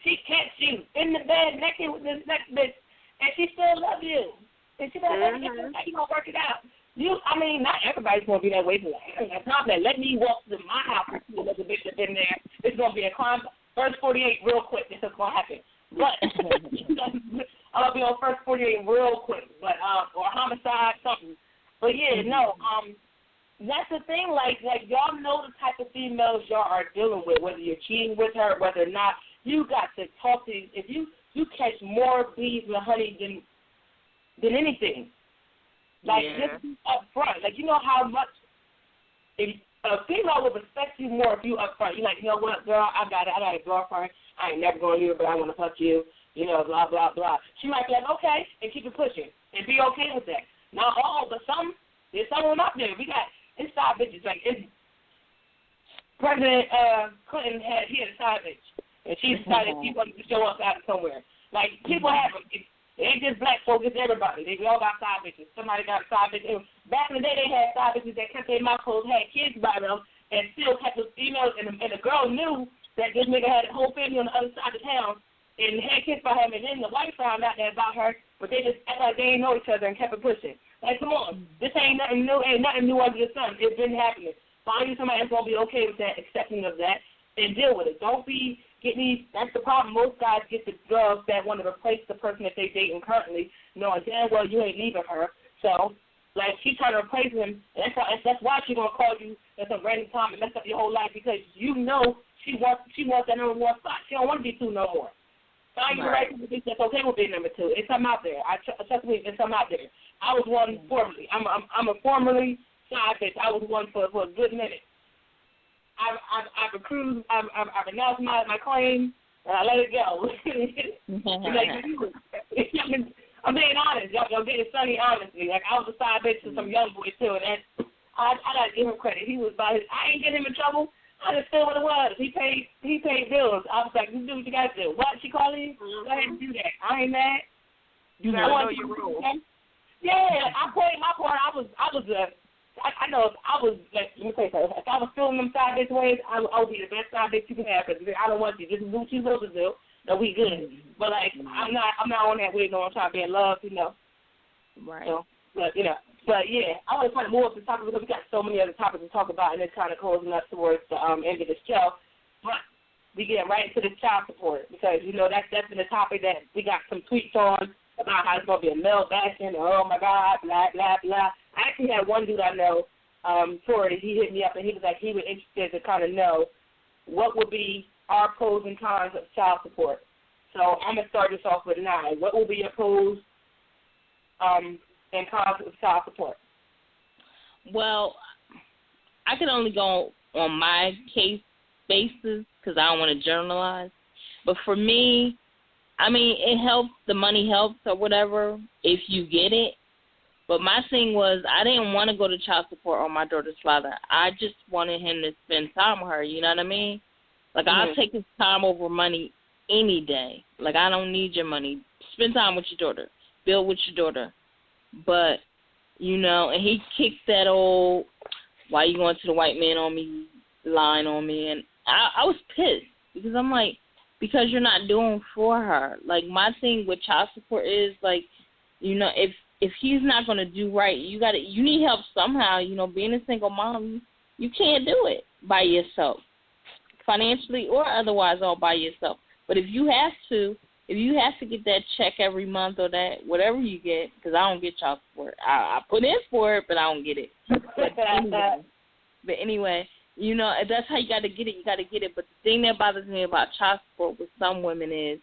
She can't shoot in the bed naked with this next bitch, and she still loves you. And she like, you gonna work it out. Not everybody's gonna be that way. That's not that. Let me walk to my house and see another bitch that's in there. It's gonna be a crime. First 48 real quick. This is gonna happen. But I'm gonna be on first 48 real quick, but or homicide something. But yeah, no, that's the thing. Like y'all know the type of females y'all are dealing with. Whether you're cheating with her, whether or not, you got to talk to. If you catch more bees with honey than anything, like just be upfront. Like you know how much if a female will respect you more if you upfront. You're like, you know what, girl, I got it. I got a girlfriend. I ain't never going to you, but I want to fuck you. You know, blah, blah, blah. She might be like, okay, and keep it pushing, and be okay with that. Not all, but there's some of them out there. We got inside bitches. Like, President Clinton had a side bitch, and she decided she wanted to show us out somewhere. Like, people have them. It ain't just black folks, it's everybody. They all got side bitches. Somebody got a side bitch. Back in the day, they had side bitches that kept their mouth closed, had kids by them, and still kept the females, and the girl knew that this nigga had a whole family on the other side of town, and had kids by him, and then the wife found out that about her, but they just act like they didn't know each other and kept it pushing. Like, come on, this ain't nothing new under the sun. It's been happening. Find you somebody that's going to be okay with that, accepting of that, and deal with it. Don't be getting these, that's the problem. Most guys get the girls that want to replace the person that they dating currently, knowing damn well you ain't leaving her. So, like, she's trying to replace him, and that's why she's going to call you at some random time and mess up your whole life, because you know she wants that number one spot. She don't want to be two no more. Find you the right people that's okay with being number two. It's something out there. Trust me, it's something out there. I was one formerly. I'm a formerly side bitch. I was one for a good minute. I've accrued. I've announced my claim, and I let it go. I'm being honest. Y'all getting Sonny honestly. Like, I was a side bitch to some young boy too, and I gotta give him credit. He was by his. I ain't getting him in trouble. I just feel what it was. He paid bills. I was like, you do what you got to do. What, she calling you? Go ahead and do that. I ain't mad. You gotta know your role. Yeah, I played my part. I know if I was, like, let me tell you something. If I was feeling them side bitch ways, I would be the best side bitch you can have, because I don't want you. Just do what you're supposed to do. No, we good. But, like, I'm not on that way. No, I'm trying to be in love, you know. Right. So, but yeah, I want to kind of move up the topic because we got so many other topics to talk about, and it's kind of closing us towards the end of the show. But we get right into the child support, because, you know, that's been a topic that we got some tweets on about how it's going to be a male bashing, oh, my God, blah, blah, blah. I actually had one dude I know, Tory, he hit me up and he was like he was interested to kind of know what would be our pros and cons of child support. So I'm going to start this off with 9. What will be your pros and cons of child support? Well, I can only go on my case basis because I don't want to generalize. But for me, I mean, it helps, the money helps or whatever if you get it. But my thing was I didn't want to go to child support on my daughter's father. I just wanted him to spend time with her, you know what I mean? Like, I'll take his time over money any day. Like, I don't need your money. Spend time with your daughter. Build with your daughter. But, you know, and he kicked that old, why you going to the white man on me, line on me. And I was pissed because I'm like, because you're not doing for her. Like, my thing with child support is, like, you know, if he's not going to do right, you need help somehow. You know, being a single mom, you can't do it by yourself, financially or otherwise, all by yourself. But if you have to get that check every month or that, whatever you get, because I don't get child support. I put in for it, but I don't get it. But anyway, you know, that's how you got to get it. You got to get it. But the thing that bothers me about child support with some women is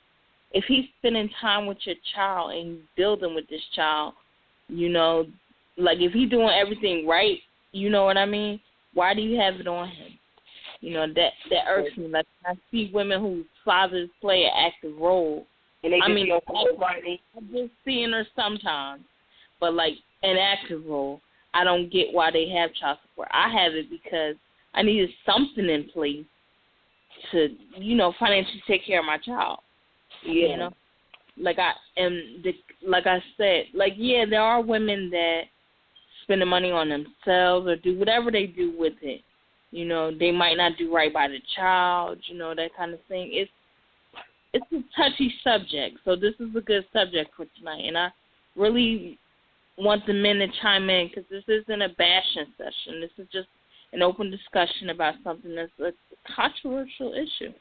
if he's spending time with your child and he's building with this child, you know, like if he's doing everything right, you know what I mean? Why do you have it on him? You know, that irks me. Like, I see women whose fathers play an active role. And they I'm just seeing her sometimes. But, like, an active role, I don't get why they have child support. I have it because I needed something in place to, you know, financially take care of my child. Yeah. You know? Like I said, like, yeah, there are women that spend the money on themselves or do whatever they do with it. You know, they might not do right by the child, you know, that kind of thing. It's a touchy subject, so this is a good subject for tonight. And I really want the men to chime in because this isn't a bashing session. This is just an open discussion about something that's a controversial issue.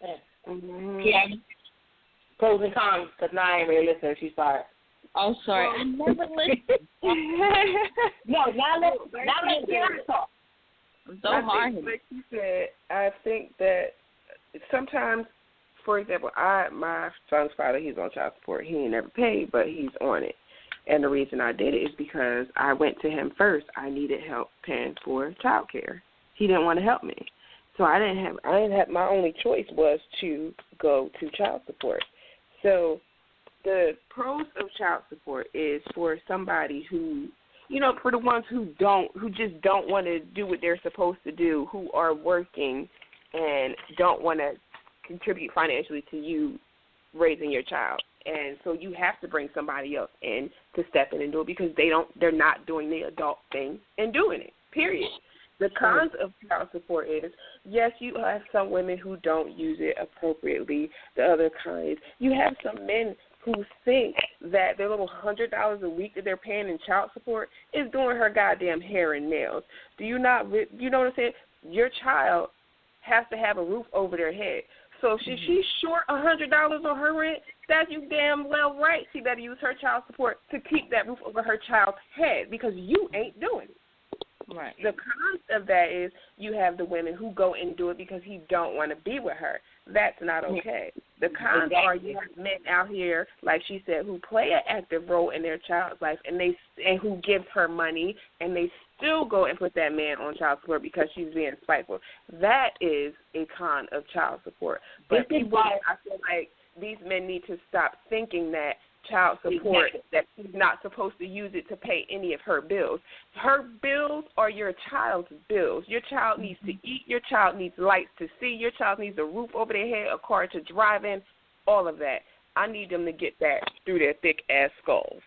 Yeah. Pros and cons, because now I ain't really listening. She's fired. Oh, sorry. I never listened. No, now let's hear her talk. I'm so hard. Like you said, I think that sometimes, for example, my son's father, he's on child support. He ain't never paid, but he's on it. And the reason I did it is because I went to him first. I needed help paying for child care. He didn't want to help me. So I didn't have my only choice was to go to child support. So the pros of child support is for somebody who, you know, for the ones who just don't want to do what they're supposed to do, who are working and don't want to contribute financially to you raising your child. And so you have to bring somebody else in to step in and do it because they're not doing the adult thing and doing it, period. The cons of child support is, yes, you have some women who don't use it appropriately. The other kind is you have some men who think that their little $100 a week that they're paying in child support is doing her goddamn hair and nails. Do you know what I'm saying? Your child has to have a roof over their head. So if she's short $100 on her rent, that's you damn well right. She better use her child support to keep that roof over her child's head because you ain't doing it. Right. The cons of that is you have the women who go and do it because he don't want to be with her. That's not okay. The cons are you have men out here, like she said, who play an active role in their child's life and who gives her money and they still go and put that man on child support because she's being spiteful. That is a con of child support. But people, I feel like these men need to stop thinking that child support, that she's not supposed to use it to pay any of her bills. Her bills are your child's bills. Your child needs to eat. Your child needs lights to see. Your child needs a roof over their head, a car to drive in, all of that. I need them to get that through their thick-ass skulls.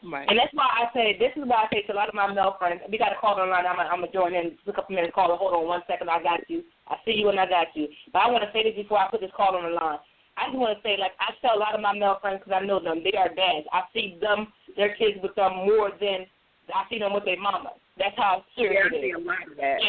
Right. And that's why I say, this is why I say to a lot of my male friends, we got a call online, I'm going to join in, look up a minute, call, hold on 1 second, I got you. I see you and I got you. But I want to say this before I put this call on the line. I just want to say, like, I tell a lot of my male friends because I know them. They are dads. I see them, their kids with them more than I see them with their mama. That's how serious it is. I see a lot of that.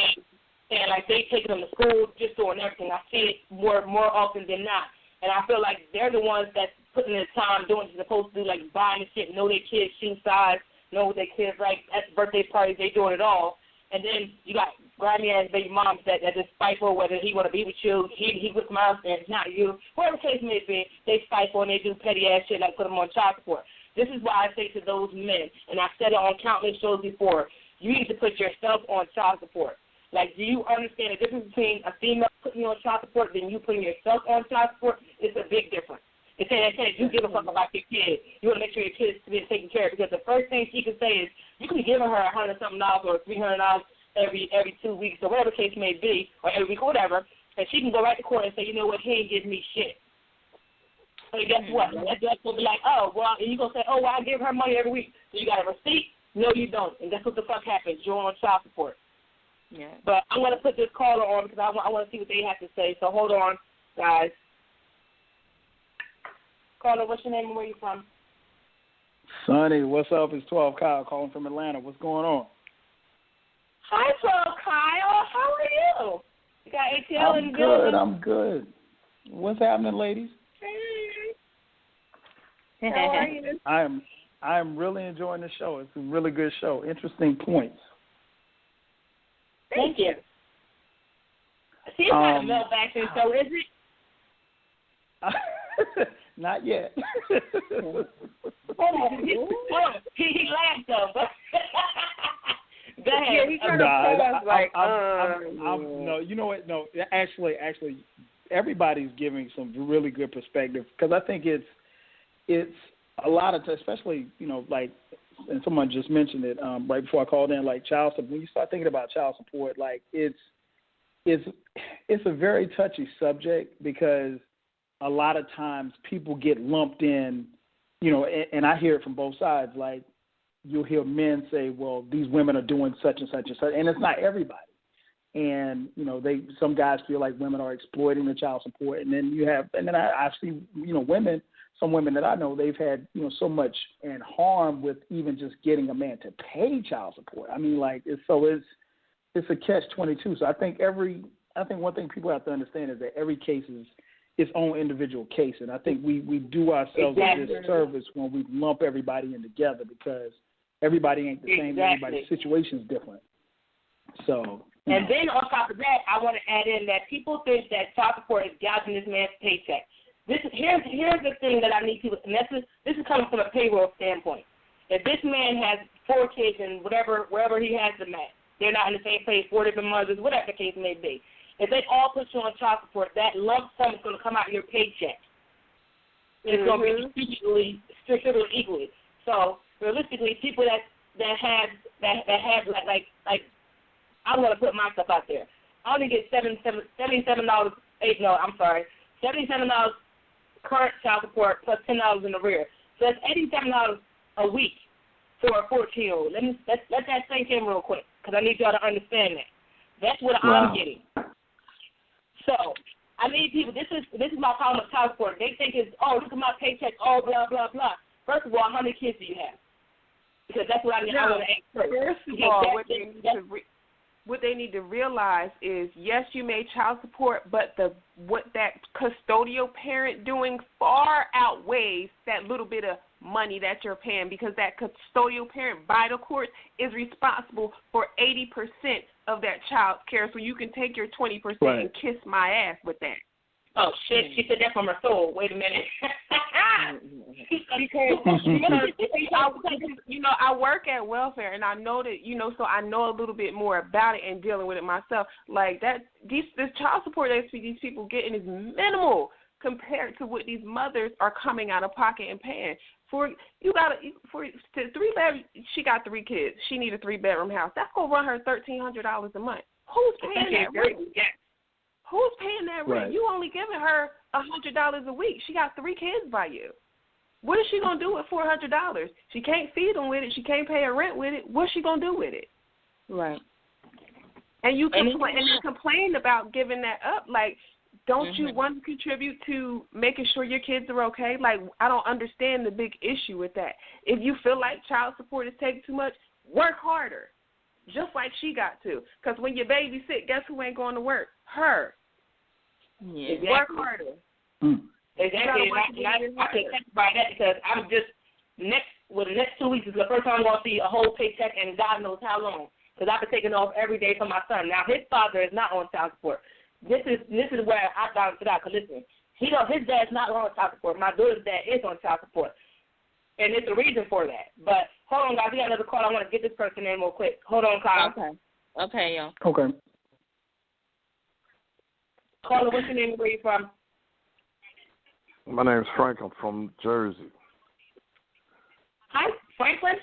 And like, they taking them to school, just doing everything. I see it more often than not. And I feel like they're the ones that's putting in the time, doing what they're supposed to do, like buying the shit, know their kids' shoe size, know what their kids like at birthday parties. They doing it all. And then you got grimy-ass baby moms that just spiteful, whether he want to be with you, he with my husband, it's not you. Whatever the case may be, they spiteful and they do petty-ass shit like put them on child support. This is why I say to those men, and I've said it on countless shows before, you need to put yourself on child support. Like, do you understand the difference between a female putting you on child support than you putting yourself on child support? It's a big difference. It's saying that you give a fuck about your kid. You want to make sure your kid's being taken care of, because the first thing she can say is you can be giving her $100-something or $300 every 2 weeks or whatever the case may be, or every week or whatever, and she can go right to court and say, you know what, he ain't giving me shit. So guess what? That judge will be like, oh, well, and you going to say, oh, well, I give her money every week. So you got a receipt? No, you don't. And that's what the fuck happens. You're on child support. Yeah. But I'm going to put this caller on because I want to see what they have to say. So hold on, guys. Caller, what's your name and where you from? Sonny, what's up? It's 12 Kyle calling from Atlanta. What's going on? Hi, 12 Kyle. How are you? You got ATL in the building? I'm good. What's happening, ladies? How are you? I am really enjoying the show. It's a really good show. Interesting points. Thank you. See, it's not a male bashing show, is it? Not yet. Hold on. He laughed though. Go ahead. Yeah, he kind of paused like, No, you know what? No, actually, everybody's giving some really good perspective, because I think it's a lot of, especially, like, and someone just mentioned it right before I called in, like child support. When you start thinking about child support, like it's a very touchy subject, because a lot of times people get lumped in, and I hear it from both sides. Like, you'll hear men say, well, these women are doing such and such and such, and it's not everybody. And, some guys feel like women are exploiting the child support. And then I see, some women that I know, they've had, so much and harm with even just getting a man to pay child support. I mean, like, it's a catch-22. So I think one thing people have to understand is that every case is its own individual case. And I think we do ourselves a disservice when we lump everybody in together, because everybody ain't the same. Everybody's situation is different. So. And then on top of that, I want to add in that people think that child support is gouging this man's paycheck. Here's the thing that I need people, and this is coming from a payroll standpoint. If this man has 4 kids and wherever he has them at, they're not in the same place, 4 different mothers, whatever the case may be. If they all put you on child support, that lump sum is going to come out of your paycheck. It's going to be distributed equally. So realistically, people that have like I'm going to put my stuff out there. I only get $77 current child support plus $10 in the rear. So that's $87 a week for a 14-year-old. Let that sink in real quick, because I need y'all to understand that. That's what I'm getting. So I need people. This is my problem with child support. They think it's, oh, look at my paycheck, oh, blah blah blah. First of all, how many kids do you have? Because that's what I want to ask first. First of all, what they need to realize is, yes, you made child support, but what that custodial parent doing far outweighs that little bit of money that you're paying, because that custodial parent by the court is responsible for 80% of that child's care. So you can take your 20% and kiss my ass with that. Oh, shit. She said that from her soul. Wait a minute. I work at welfare, and I know that, so I know a little bit more about it and dealing with it myself. Like that, this child support that these people getting is minimal compared to what these mothers are coming out of pocket and paying. She got 3 kids. She need a 3-bedroom house. That's gonna run her $1,300 a month. Who's paying that rent? Who's paying that rent? Right. You only giving her $100 a week. She got 3 kids by you. What is she gonna do with $400? She can't feed them with it. She can't pay her rent with it. What's she gonna do with it? Right. And you complain about giving that up. Like, don't you want to contribute to making sure your kids are okay? Like, I don't understand the big issue with that. If you feel like child support is taking too much, work harder, just like she got to. Because when your baby's sick, guess who ain't going to work? Her. Yeah. Exactly. Work harder. Exactly. I can testify that, because I'm just the next 2 weeks is the first time I'm going to see a whole paycheck and God knows how long. Because I've been taking off every day for my son. Now, his father is not on child support. This is where I found it out. Because, listen, his dad's not on child support. My daughter's dad is on child support. And there's a reason for that. But hold on, guys. We got another call. I want to get this person in real quick. Hold on, Kyle. Okay, yo. Okay. Caller, what's your name and where you from? My name is Frank. I'm from Jersey. Hi, Franklin?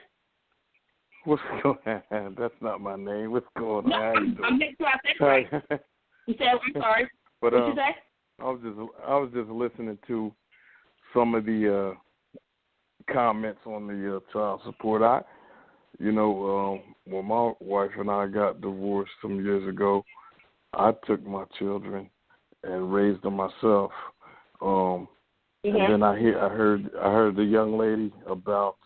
What's going on? That's not my name. What's going on? No, How you doing? I'm making sure I said Frank. You said, I'm sorry. But, what you say? I was just listening to some of the comments on the child support. When my wife and I got divorced some years ago, I took my children and raised them myself. And then I heard the young lady about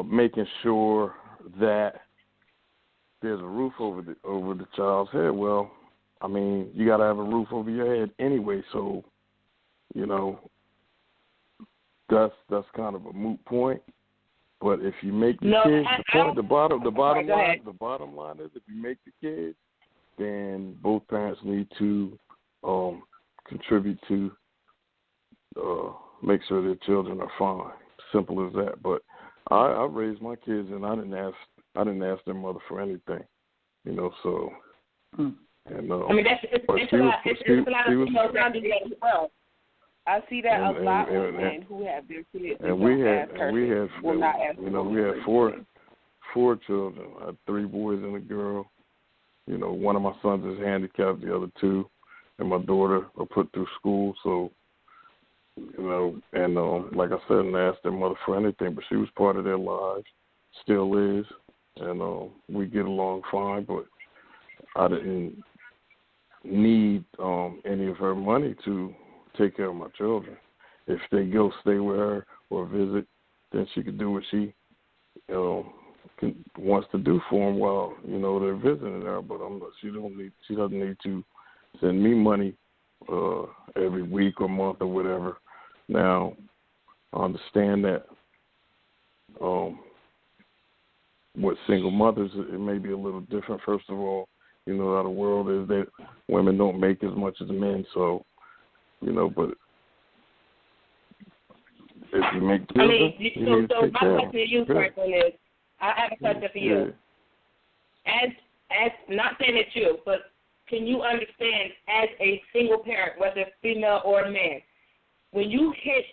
making sure that there's a roof over the child's head. Well, I mean, you got to have a roof over your head anyway, so that's kind of a moot point. But if you make the kids, the bottom line is if you make the kids, then both parents need to contribute to make sure their children are fine. Simple as that. But I raised my kids and I didn't ask their mother for anything, So, and I mean, it's a lot of females that do that as well. I see that a lot with men who have their kids and we had four children. I had 3 boys and a girl. One of my sons is handicapped, the other 2, and my daughter are put through school. So, and like I said, I didn't ask their mother for anything, but she was part of their lives, still is, and we get along fine. But I didn't need any of her money to take care of my children. If they go stay with her or visit, then she could do what she wants to do for them while they're visiting her. But she doesn't need to send me money every week or month or whatever. Now, I understand that with single mothers, it may be a little different. First of all, how the world is that women don't make as much as men, so. But if you make children, so my question to you, Franklin, is I have a question for you. As not saying it's you, but can you understand as a single parent, whether female or man, when say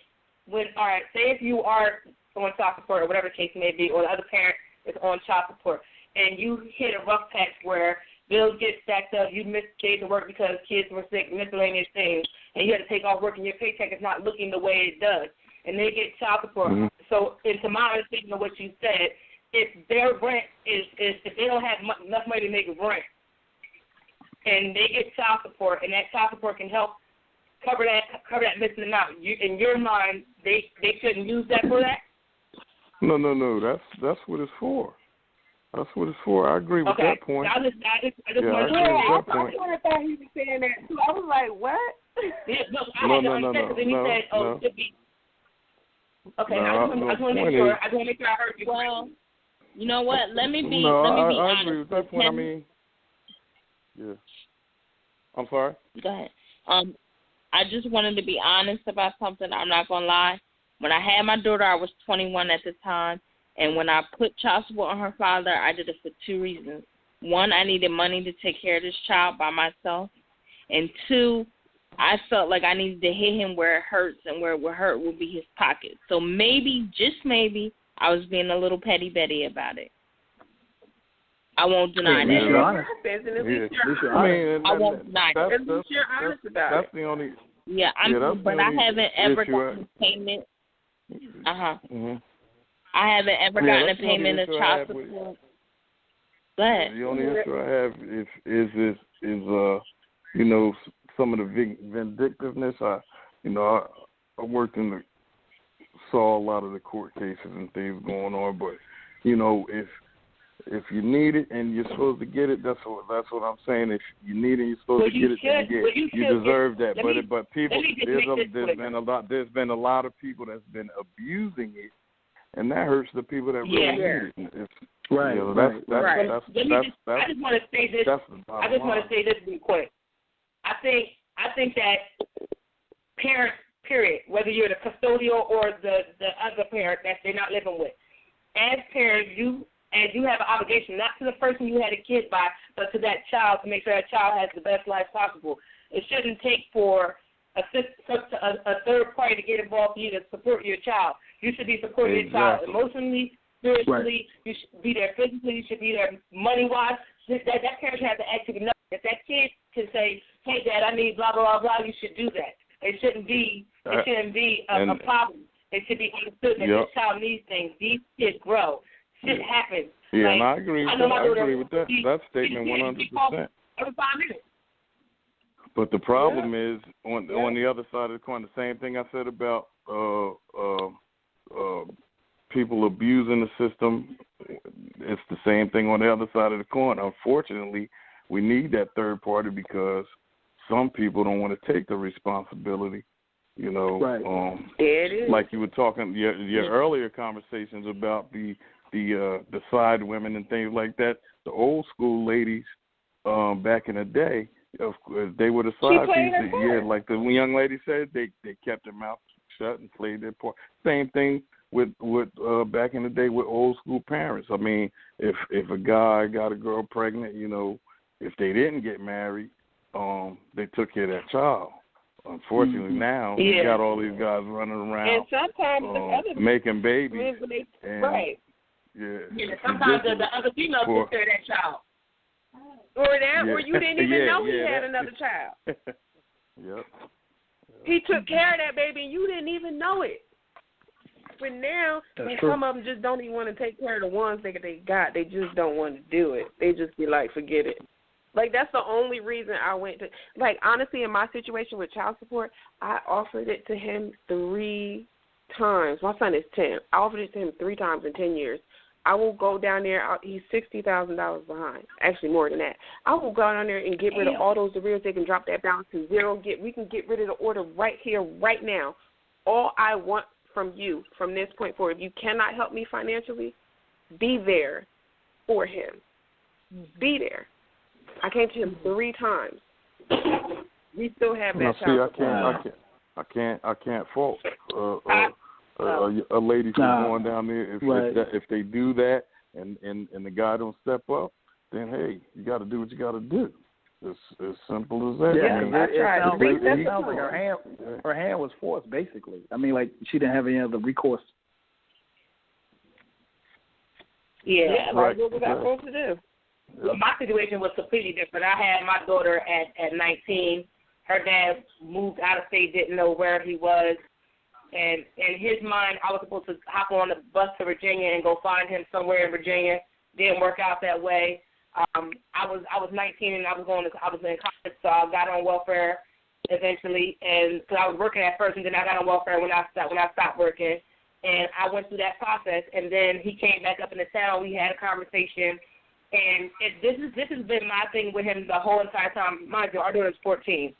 if you are on child support or whatever the case may be, or the other parent is on child support, and you hit a rough patch where bills get stacked up, you missed days of work because kids were sick, miscellaneous things, and you had to take off work and your paycheck is not looking the way it does, and they get child support. Mm-hmm. So, to my understanding of what you said, if their rent is if they don't have enough money to make rent, and they get child support, and that child support can help cover that missing amount, in your mind, they shouldn't use that for that? No. That's what it's for. That's what it's for. I agree with that point. I just I thought he was saying that too. I was like, what? Yeah, no. Okay, I just want to make sure. I heard you. Well, you know what? Let me be I honest. agree with that point. I mean, yeah. I'm sorry. Go ahead. I just wanted to be honest about something. I'm not gonna lie. When I had my daughter, I was 21 at the time. And when I put child support on her father, I did it for 2 reasons. 1, I needed money to take care of this child by myself. And 2, I felt like I needed to hit him where it hurts, and where it would hurt would be his pocket. So maybe, just maybe, I was being a little petty Betty about it. I won't deny that. You're honest. I won't deny that. That's the only. Yeah, but I haven't ever gotten a payment. Mm-hmm. I haven't ever gotten a payment of child support. Go ahead. The only issue I have is some of the vindictiveness. I worked saw a lot of the court cases and things going on, but if you need it and you're supposed to get it, that's what I'm saying. If you need it, and you're supposed to get it, then you deserve that. But people, there's been a lot of people that's been abusing it and that hurts the people that really need it. Right. You know, I just want to say this. I just want to say this real quick. I think that parents, period, whether you're the custodial or the other parent that they're not living with, as parents, you have an obligation not to the person you had a kid by, but to that child to make sure that child has the best life possible. It shouldn't take for a third party to get involved for you to support your child. You should be supporting your child emotionally, spiritually. You should be there physically. You should be there money-wise. That parent has to actually know. If that kid can say, "Hey, Dad, I need blah blah blah," you should do that. It shouldn't be a problem. It should be understood that this child needs things. These kids grow. Shit happens. Yeah, like, and I agree with that. That statement 100%. Every 5 minutes. But the problem is on the other side of the coin. The same thing I said about people abusing the system. It's the same thing on the other side of the coin. Unfortunately, we need that third party because some people don't want to take the responsibility. You know, like you were talking your earlier conversations about the side women and things like that. The old school ladies back in the day, they were the side pieces. Yeah, like the young lady said, they kept their mouth shut and played their part. Same thing with back in the day with old school parents. I mean, if a guy got a girl pregnant, you know, if they didn't get married, they took care of that child. Unfortunately, now you got all these guys running around and sometimes making babies. Sometimes the other female took care of that child. Or you didn't even know he had another child. Yep. He took care of that baby and you didn't even know it. But now, some of them just don't even want to take care of the ones that they got. They just don't want to do it. They just be like, forget it. Like, that's the only reason I went to, like, honestly, in my situation with child support, I offered it to him 3 times. My son is 10. I offered it to him 3 times in 10 years. I will go down there. He's $60,000 behind. Actually, more than that. I will go down there and get rid of all those arrears. They can drop that balance to 0. We can get rid of the order right here, right now. All I want from you from this point forward, if you cannot help me financially, be there for him. Be there. I came to him 3 times. We still have that child support. I can't fault a lady for going down there. If they do that and the guy don't step up, then hey, you got to do what you got to do. It's as simple as that. Yeah, I mean, it sounds like her hand was forced, basically. I mean, like she didn't have any other recourse. Yeah, what was I supposed to do? Well, my situation was completely different. I had my daughter at 19. Her dad moved out of state, didn't know where he was. And in his mind, I was supposed to hop on the bus to Virginia and go find him somewhere in Virginia. Didn't work out that way. I was 19 and I was in college, so I got on welfare eventually. And because I was working at first, and then I got on welfare when I stopped working. And I went through that process. And then he came back up into town. We had a conversation. And this has been my thing with him the whole entire time. Mind you, our daughter's 14.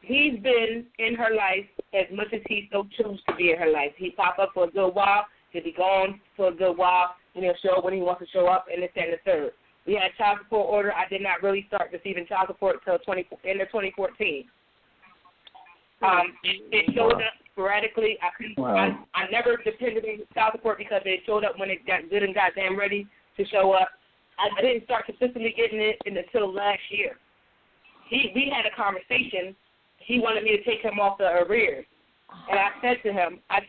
He's been in her life as much as he so chooses to be in her life. He pop up for a good while, he'll be gone for a good while, and he'll show up when he wants to show up, and this, that, and the third. We had a child support order. I did not really start receiving child support until end of 2014. It showed up sporadically. I never depended on child support because it showed up when it got good and goddamn ready to show up. I didn't start consistently getting it until last year. We had a conversation. He wanted me to take him off the arrears. And I said to him, I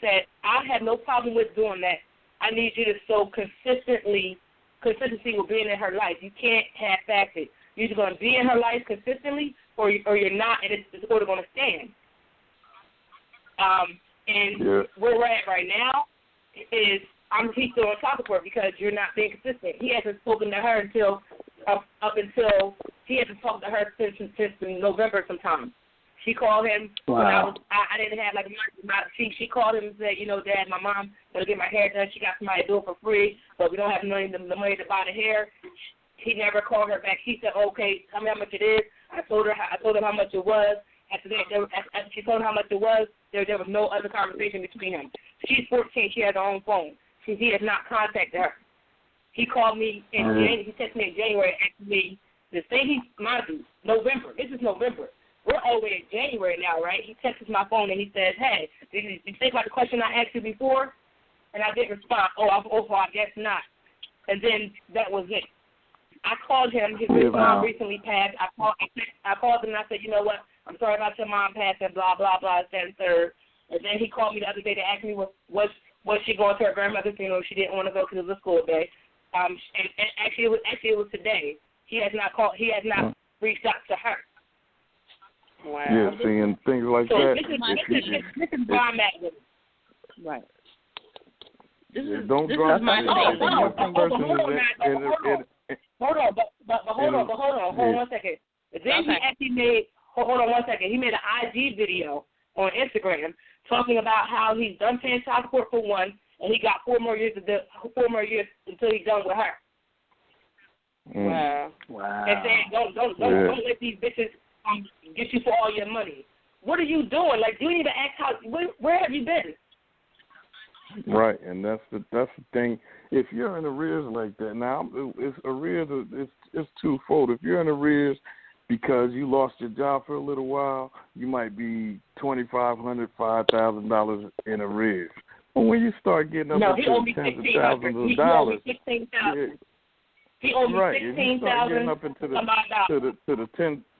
have no problem with doing that. I need you to show consistency with being in her life. You can't half-act it. You're either going to be in her life consistently or you're not, and it's order going to stand. Where we're at right now is he's still on child support because you're not being consistent. He hasn't spoken to her until he hasn't talked to her since November sometime. She called him when I didn't have she called him and said, Dad, my mom want to get my hair done. She got somebody to do it for free, but we don't have the money to buy the hair. He never called her back. She said, okay, tell me how much it is. I told him how much it was. After she told him how much it was, there was no other conversation between them. She's 14. She has her own phone. he has not contacted her. He called me he texted me in January, asking me the same. Mind you, November. This is November. We're already in January now, right? He texts my phone and he says, "Hey, did you think about the question I asked you before?" And I didn't respond. I guess not. And then that was it. I called him. His mom recently passed. I called him and I said, "You know what? I'm sorry about your mom passing. Blah blah blah. That and third." And then he called me the other day to ask me was she going to her grandmother's funeral? She didn't want to go because it was a school day. And actually it was today. He has not called. He has not reached out to her. Wow. Yeah, seeing things like that. This is where I'm at with it. Right. This yeah, is don't this drop is my Hold on 1 second. Then he actually made. Hold on 1 second. He made an IG video on Instagram talking about how he's done paying child support for one, and he got 4 more years until he's done with her. Wow. And saying don't let these bitches get you for all your money. What are you doing? Like, you need to ask where have you been? Right, and that's the thing. If you're in arrears like that, now it's arrears. It's twofold. If you're in arrears because you lost your job for a little while, you might be $2,500, $5,000 in arrears. But when you start getting up into tens of thousands of dollars, he owed me right, $16,000. if you start getting up into the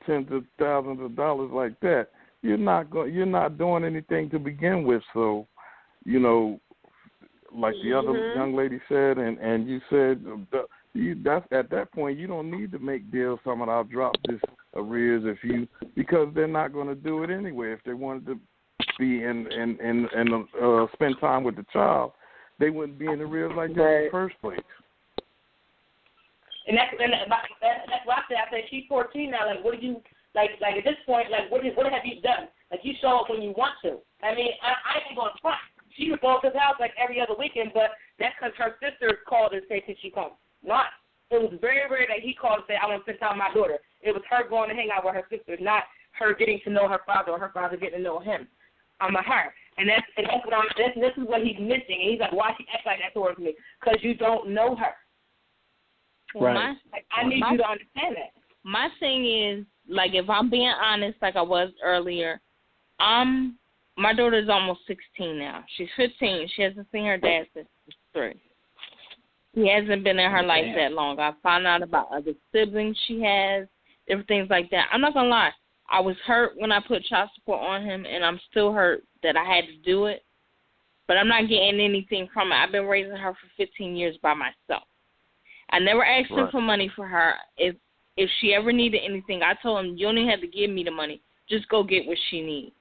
tens of thousands of dollars like that, you're not doing anything to begin with. So, you know, like the other young lady said, and you said, that's at that point you don't need to make deals. I'll drop this arrears because they're not going to do it anyway. If they wanted to be and spend time with the child, they wouldn't be in arrears like that in the first place. And that's why I said she's 14 now. Like, what do you like at this point? Like, what have you done? Like, you show up when you want to. I mean, I ain't going to front. She would go to his house like every other weekend, but that's because her sister called and said, "Can she come?" It was very rare that he called and said, "I want to spend time with my daughter." It was her going to hang out with her sisters, not her getting to know her father or her father getting to know him. Her. And that's what this is what he's missing. And he's like, "Why she act like that towards me?" Because you don't know her. Right. I need you to understand that. My thing is, like, if I'm being honest, like I was earlier, my daughter's almost 16 now. She's 15. She hasn't seen her dad since she's 3. He hasn't been in her life that long. I found out about other siblings she has, different things like that. I'm not going to lie. I was hurt when I put child support on him, and I'm still hurt that I had to do it. But I'm not getting anything from it. I've been raising her for 15 years by myself. I never asked him for money for her. If she ever needed anything, I told him, "You don't even have to give me the money. Just go get what she needs."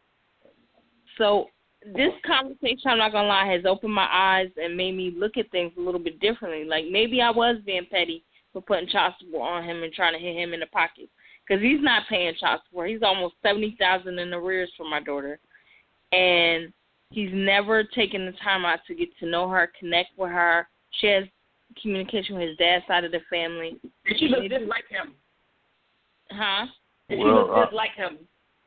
So this conversation, I'm not going to lie, has opened my eyes and made me look at things a little bit differently. Like, maybe I was being petty for putting child support on him and trying to hit him in the pocket, because he's not paying child support. He's almost $70,000 in arrears for my daughter, and he's never taken the time out to get to know her, connect with her. She has communication with his dad's side of the family. She looks just like him. Huh? She looks just like him.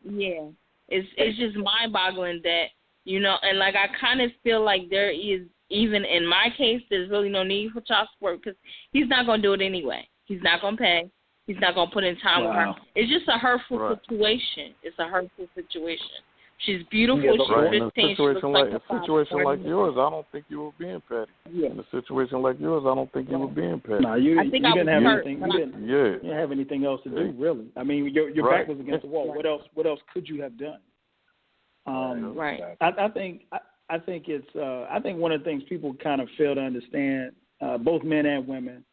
Yeah. It's just mind-boggling that, you know, and, like, I kind of feel like there is, even in my case, there's really no need for child support because he's not going to do it anyway. He's not going to pay. He's not going to put in time with her. It's just a hurtful situation. It's a hurtful situation. She's beautiful. She's 15. In a situation like yours, I don't think you were being petty. Yeah. In a situation like yours, I don't think you were being petty. No, you didn't have anything. You didn't have anything else to do, really. I mean, your back was against the wall. What else could you have done? Right. I think one of the things people kind of fail to understand, both men and women,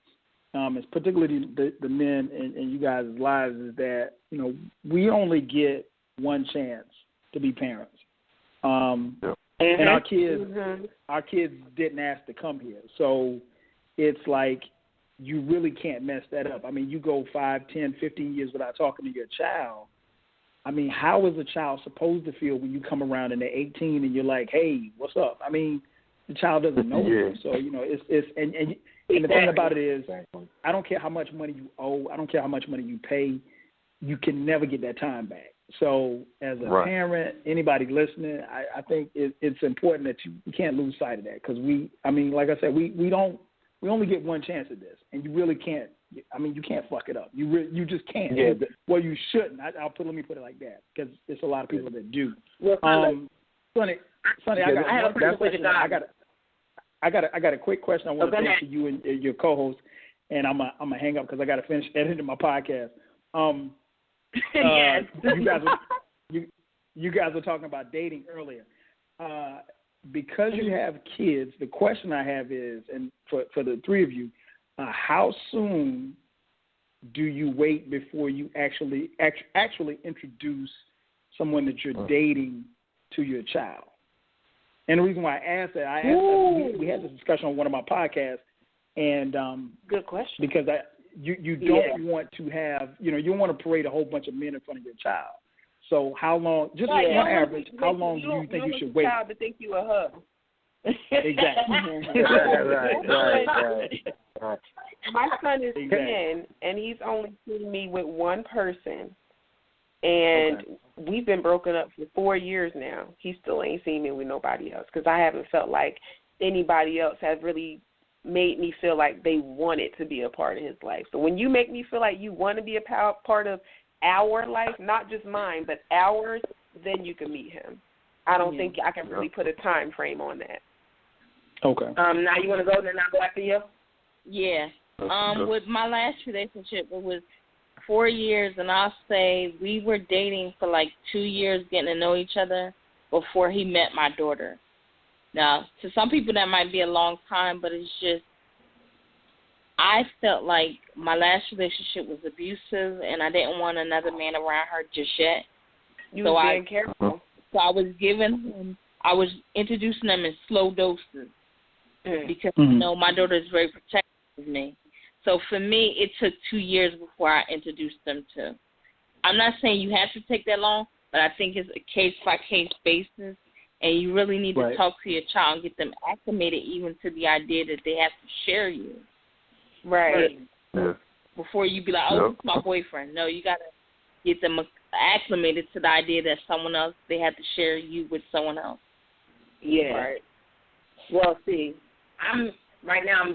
is particularly the men in you guys' lives, is that, you know, we only get one chance to be parents. And our kids didn't ask to come here. So it's like you really can't mess that up. I mean, you go 5, 10, 15 years without talking to your child. I mean, how is a child supposed to feel when you come around and they're 18 and you're like, "Hey, what's up?" I mean, the child doesn't know you. So, you know, it's and the thing about it is, I don't care how much money you owe. I don't care how much money you pay. You can never get that time back. So as a parent, anybody listening, I think it's important that you can't lose sight of that because like I said, we only get one chance at this, and you really can't. I mean, you can't fuck it up. You just can't. Yeah. Well, you shouldn't. Let me put it like that because there's a lot of people that do. Well, Sonny, I got a quick question I want to ask you and your co-host, and I'm gonna hang up because I got to finish editing my podcast. Yes. You guys were talking about dating earlier. Because you have kids, the question I have is, and for the three of you, how soon do you wait before you actually introduce someone that you're dating to your child? And the reason why I asked that, we had this discussion on one of my podcasts, and good question, because you don't want to have, you don't want to parade a whole bunch of men in front of your child. So how long, just on average, how long do you think you should wait? Child to think you a her. Exactly. Right. My son is 10, and he's only seen me with one person, and we've been broken up for 4 years now. He still ain't seen me with nobody else because I haven't felt like anybody else has really made me feel like they wanted to be a part of his life. So when you make me feel like you want to be a part of our life, not just mine, but ours, then you can meet him. I don't think I can really put a time frame on that. Okay. Now you want to go, then I'll go after you? Yeah. With my last relationship, it was 4 years, and I'll say we were dating for like 2 years, getting to know each other before he met my daughter. Now, to some people that might be a long time, but it's just, I felt like my last relationship was abusive, and I didn't want another man around her just yet. You were being careful. So I was introducing them in slow doses because, my daughter is very protective of me. So for me, it took 2 years before I introduced them to. I'm not saying you have to take that long, but I think it's a case-by-case basis, and you really need to talk to your child and get them acclimated even to the idea that they have to share you. Right. Before you be like, oh, this is my boyfriend. No, you got to get them acclimated to the idea that someone else, they have to share you with someone else. Yeah. Right. Well, see, I'm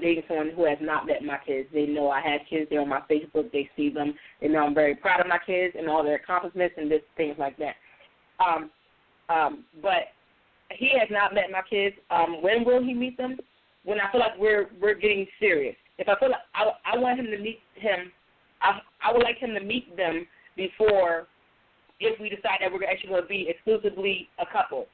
dating someone who has not met my kids. They know I have kids. They're on my Facebook. They see them. They know I'm very proud of my kids and all their accomplishments and things like that. But he has not met my kids. When will he meet them? When I feel like we're getting serious. If I feel like I want him to meet him, I would like him to meet them before, if we decide that we're actually going to be exclusively a couple.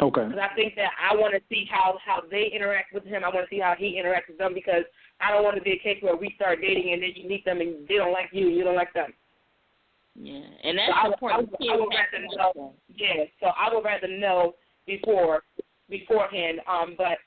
Okay. Because I think that I want to see how they interact with him. I want to see how he interacts with them, because I don't want to be a case where we start dating and then you meet them and they don't like you and you don't like them. Yeah, and that's important. I would rather know. Yeah, so I would rather know beforehand. But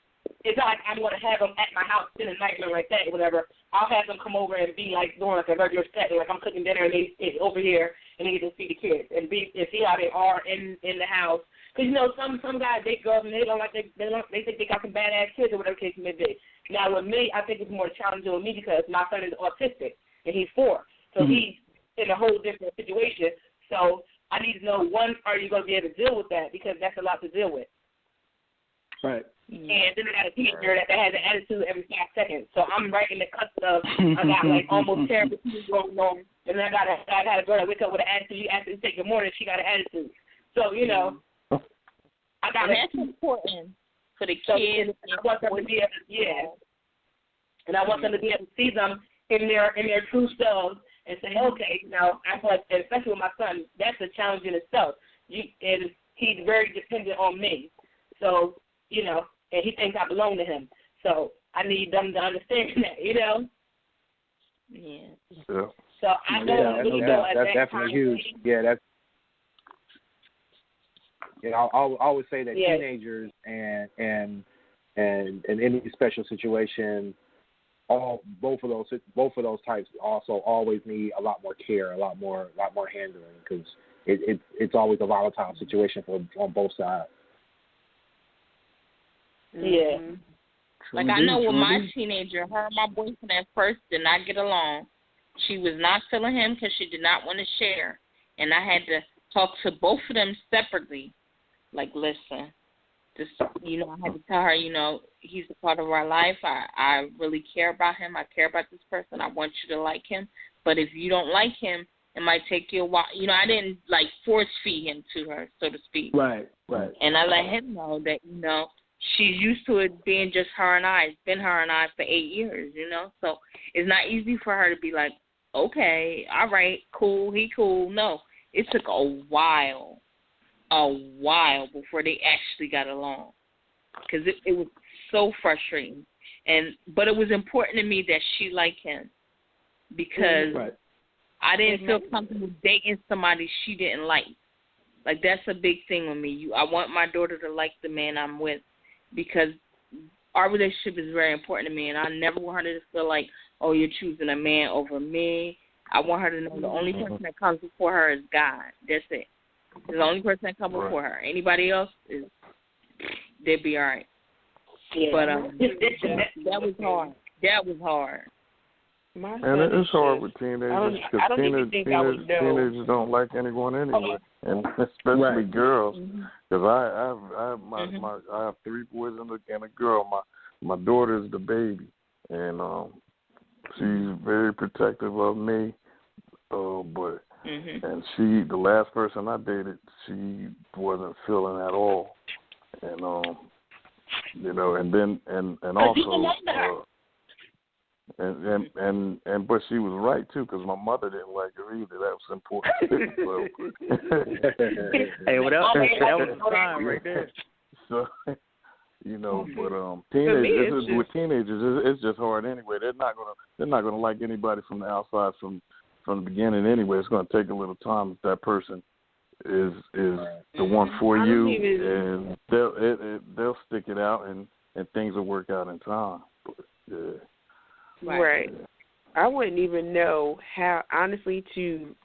it's not like I'm going to have them at my house spending the night or like that or whatever. I'll have them come over and be like doing like a regular setting, like I'm cooking dinner and they over here and they get to see the kids and see how they are in the house. Because, some guys date girls and they think they got some badass kids or whatever case may be. Now, with me, I think it's more challenging with me because my son is autistic and he's 4. So he's in a whole different situation. So I need to know, one, are you going to be able to deal with that? Because that's a lot to deal with. Right. And then I got a teenager that has an attitude every 5 seconds. So I'm right in the cusp of, I got like almost terrible things going on. And then I got a girl that wake up with an attitude. You ask her to take good morning, she got an attitude. So, I got that's important for the kids. I want them to be able to, and I want them to be able to see them in their true selves and say, okay, now I feel like, especially with my son, that's a challenge in itself. And he's very dependent on me, so and he thinks I belong to him. So I need them to understand that, Yeah. So I don't really know at that's that definitely time. huge. Yeah, that's. I'll always say that teenagers and in any special situation, both of those types also always need a lot more care, a lot more handling, because it's always a volatile situation on both sides. Yeah. Like I know with my teenager, her and my boyfriend at first did not get along. She was not feeling him because she did not want to share. And I had to talk to both of them separately. Like, listen, just, you know, I had to tell her, you know, he's a part of our life. I really care about him. I care about this person. I want you to like him. But if you don't like him, it might take you a while. You know, I didn't, like, force feed him to her, so to speak. Right. And I let him know that, you know, she's used to it being just her and I. It's been her and I for 8 years, you know. So it's not easy for her to be like, okay, all right, cool, he cool. No, it took a while before they actually got along, because it was so frustrating. But it was important to me that she liked him, because I didn't feel comfortable dating somebody she didn't like. Like, that's a big thing with me. I want my daughter to like the man I'm with, because our relationship is very important to me, and I never want her to feel like, oh, you're choosing a man over me. I want her to know the only person that comes before her is God. That's it. The only person that comes before her. Anybody else, they'll be all right. Yeah. But that was hard. That was hard. And it's hard with teenagers, because teenagers don't like anyone anyway, and especially girls. Because I have 3 boys and a girl. My daughter is the baby, and she's very protective of me. But and the last person I dated, she wasn't feeling at all, and you know, and then and also. And but she was right too, because my mother didn't like her either. That was important too. So. Hey, well, that was a sign right there. So, you know, but with teenagers, it's just hard anyway. They're not gonna like anybody from the outside from the beginning anyway. It's gonna take a little time if that person is the one for you, and they'll stick it out, and things will work out in time. But, yeah. Right. I wouldn't even know how, honestly, to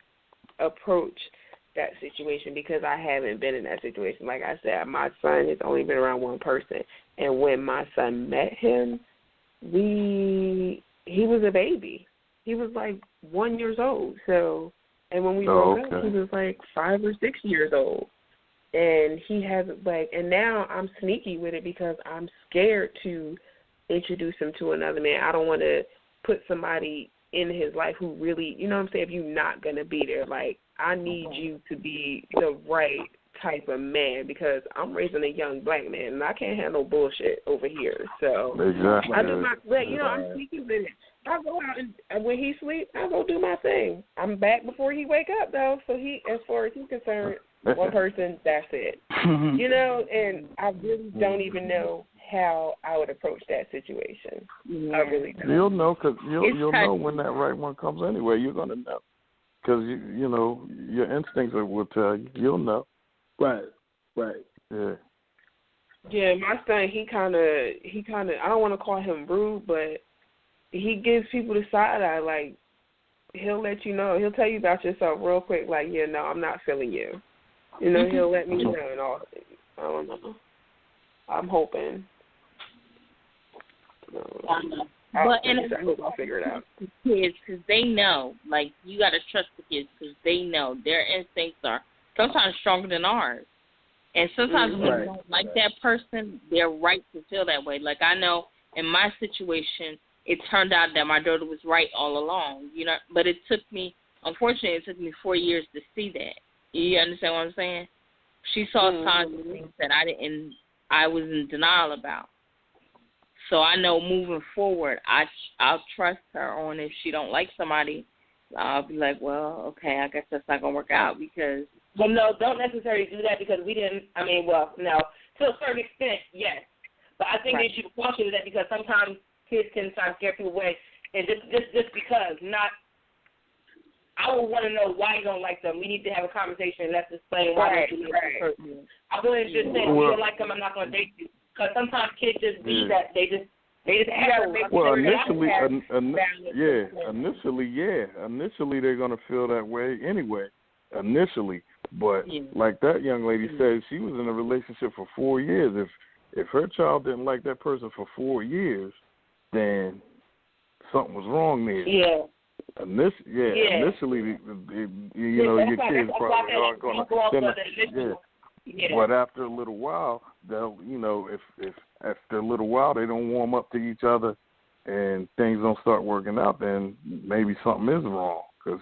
approach that situation, because I haven't been in that situation. Like I said, my son has only been around one person, and when my son met him, he was a baby. He was like 1 year old. So, and when we broke up, he was like 5 or 6 years old. And he has and now I'm sneaky with it, because I'm scared to introduce him to another man. I don't want to put somebody in his life who really, you know what I'm saying, if you're not going to be there. Like, I need you to be the right type of man, because I'm raising a young black man, and I can't handle bullshit over here. So exactly. I do I'm sneaky with it. I go out, and when he sleeps, I go do my thing. I'm back before he wake up, though. So as far as he's concerned, one person, that's it. You know, and I really don't even know how I would approach that situation. I really don't. You'll know, because you'll know when that right one comes anyway. You're going to know, because you know, your instincts will tell you. You'll know. Right. Yeah. Yeah, my son, he kind of, I don't want to call him rude, but he gives people the side eye. Like, he'll let you know. He'll tell you about yourself real quick. Like, yeah, no, I'm not feeling you. You know, he'll let me know and all. I don't know. I'm hoping. But I'll figure it out. Kids, because they know. Like, you got to trust the kids, because they know their instincts are sometimes stronger than ours. And sometimes when you don't like that person, they're right to feel that way. Like, I know in my situation, it turned out that my daughter was right all along. You know, but unfortunately, it took me 4 years to see that. You understand what I'm saying? She saw signs of things that I was in denial about. So I know moving forward, I'll trust her on if she don't like somebody. I'll be like, well, okay, I guess that's not going to work out, because. Well, no, don't necessarily do that, because we didn't, no, to a certain extent, yes. But I think they should caution that, because sometimes kids can try to scare people away. And just because, I would want to know why you don't like them. We need to have a conversation and let's explain why you don't like this person. I wouldn't just say, if you don't like them, I'm not going to date you. Because sometimes kids just be that. They just have to make sure initially they're going to feel that way anyway, initially. But like that young lady said, she was in a relationship for 4 years. If her child didn't like that person for 4 years, then something was wrong there. Yeah. Initially, you know, your kids probably aren't going to. Yeah. But after a little while, they'll, you know, if after a little while they don't warm up to each other and things don't start working out, then maybe something is wrong because,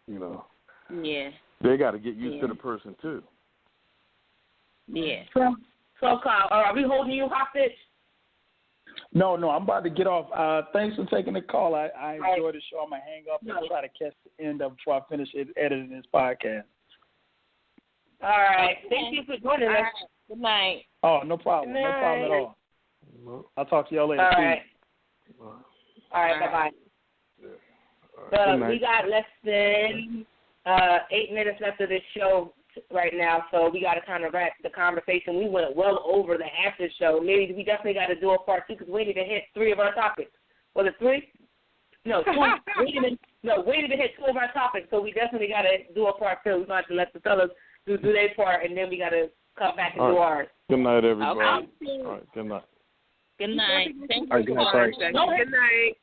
you know, they got to get used to the person too. Yeah. So Kyle, are we holding you hostage? No, I'm about to get off. Thanks for taking the call. I enjoyed the show. I'm going to hang up and try to catch the end of it before I finish editing this podcast. All right. Thank you for joining us. Good night. Oh, no problem. No problem at all. I'll talk to y'all later. All right. All right. Bye-bye. So we got less than 8 minutes left of this show right now, so we got to kind of wrap the conversation. We went well over the after show. Maybe we definitely got to do a part 2 because we need to hit 3 of our topics. Was it 3? No, 2. we need to hit 2 of our topics, so we definitely got to do a part 2. We're going to have to let the fellas do their part, and then we got to come back and do ours. Good night, everybody. Okay. All right, good night. Good night. Thank you. All right, good night, Frank. Good night.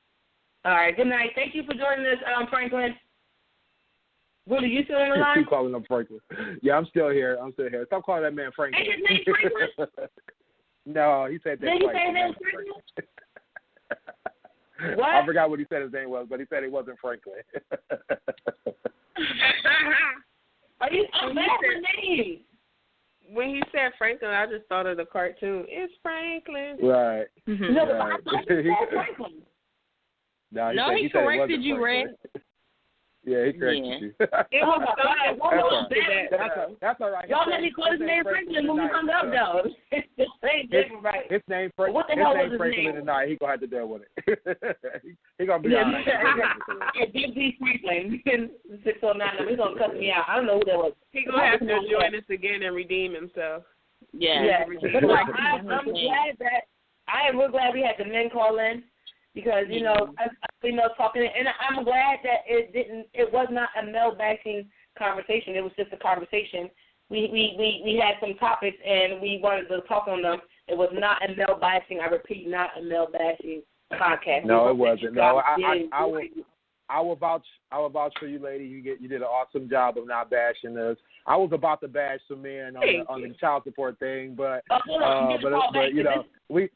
All right, good night. Thank you for joining us, Franklin. Willie, you still on the line? Keep calling him Franklin. Yeah, I'm still here. Stop calling that man Franklin. Ain't his name Franklin? No, he said that. Did he say his name was Franklin? What? I forgot what he said his name was, but he said it wasn't Franklin. I'm bad with names. When he said Franklin, I just thought of the cartoon. It's Franklin. Right. No, but I thought he said Franklin. No, he corrected you, Red. Yeah, he corrected you. That's all right. Y'all let me call his name Franklin when we hung up, though. It's different, right? His name what the hell was his Franklin name? tonight. He gonna have to deal with it. He gonna be all right. Big D Franklin, 609. He's gonna cut me out. I don't know who that was. He gonna have to join us again and redeem himself. Yeah. But like, I'm glad that I am real glad we had the men call in. Because, you know, talking, and I'm glad that it was not a male bashing conversation. It was just a conversation. We had some topics and we wanted to talk on them. It was not a male bashing. I repeat, not a male bashing podcast. No, it wasn't. No, I will vouch for you, lady. You did an awesome job of not bashing us. I was about to bash some men on the child support thing, but you know, we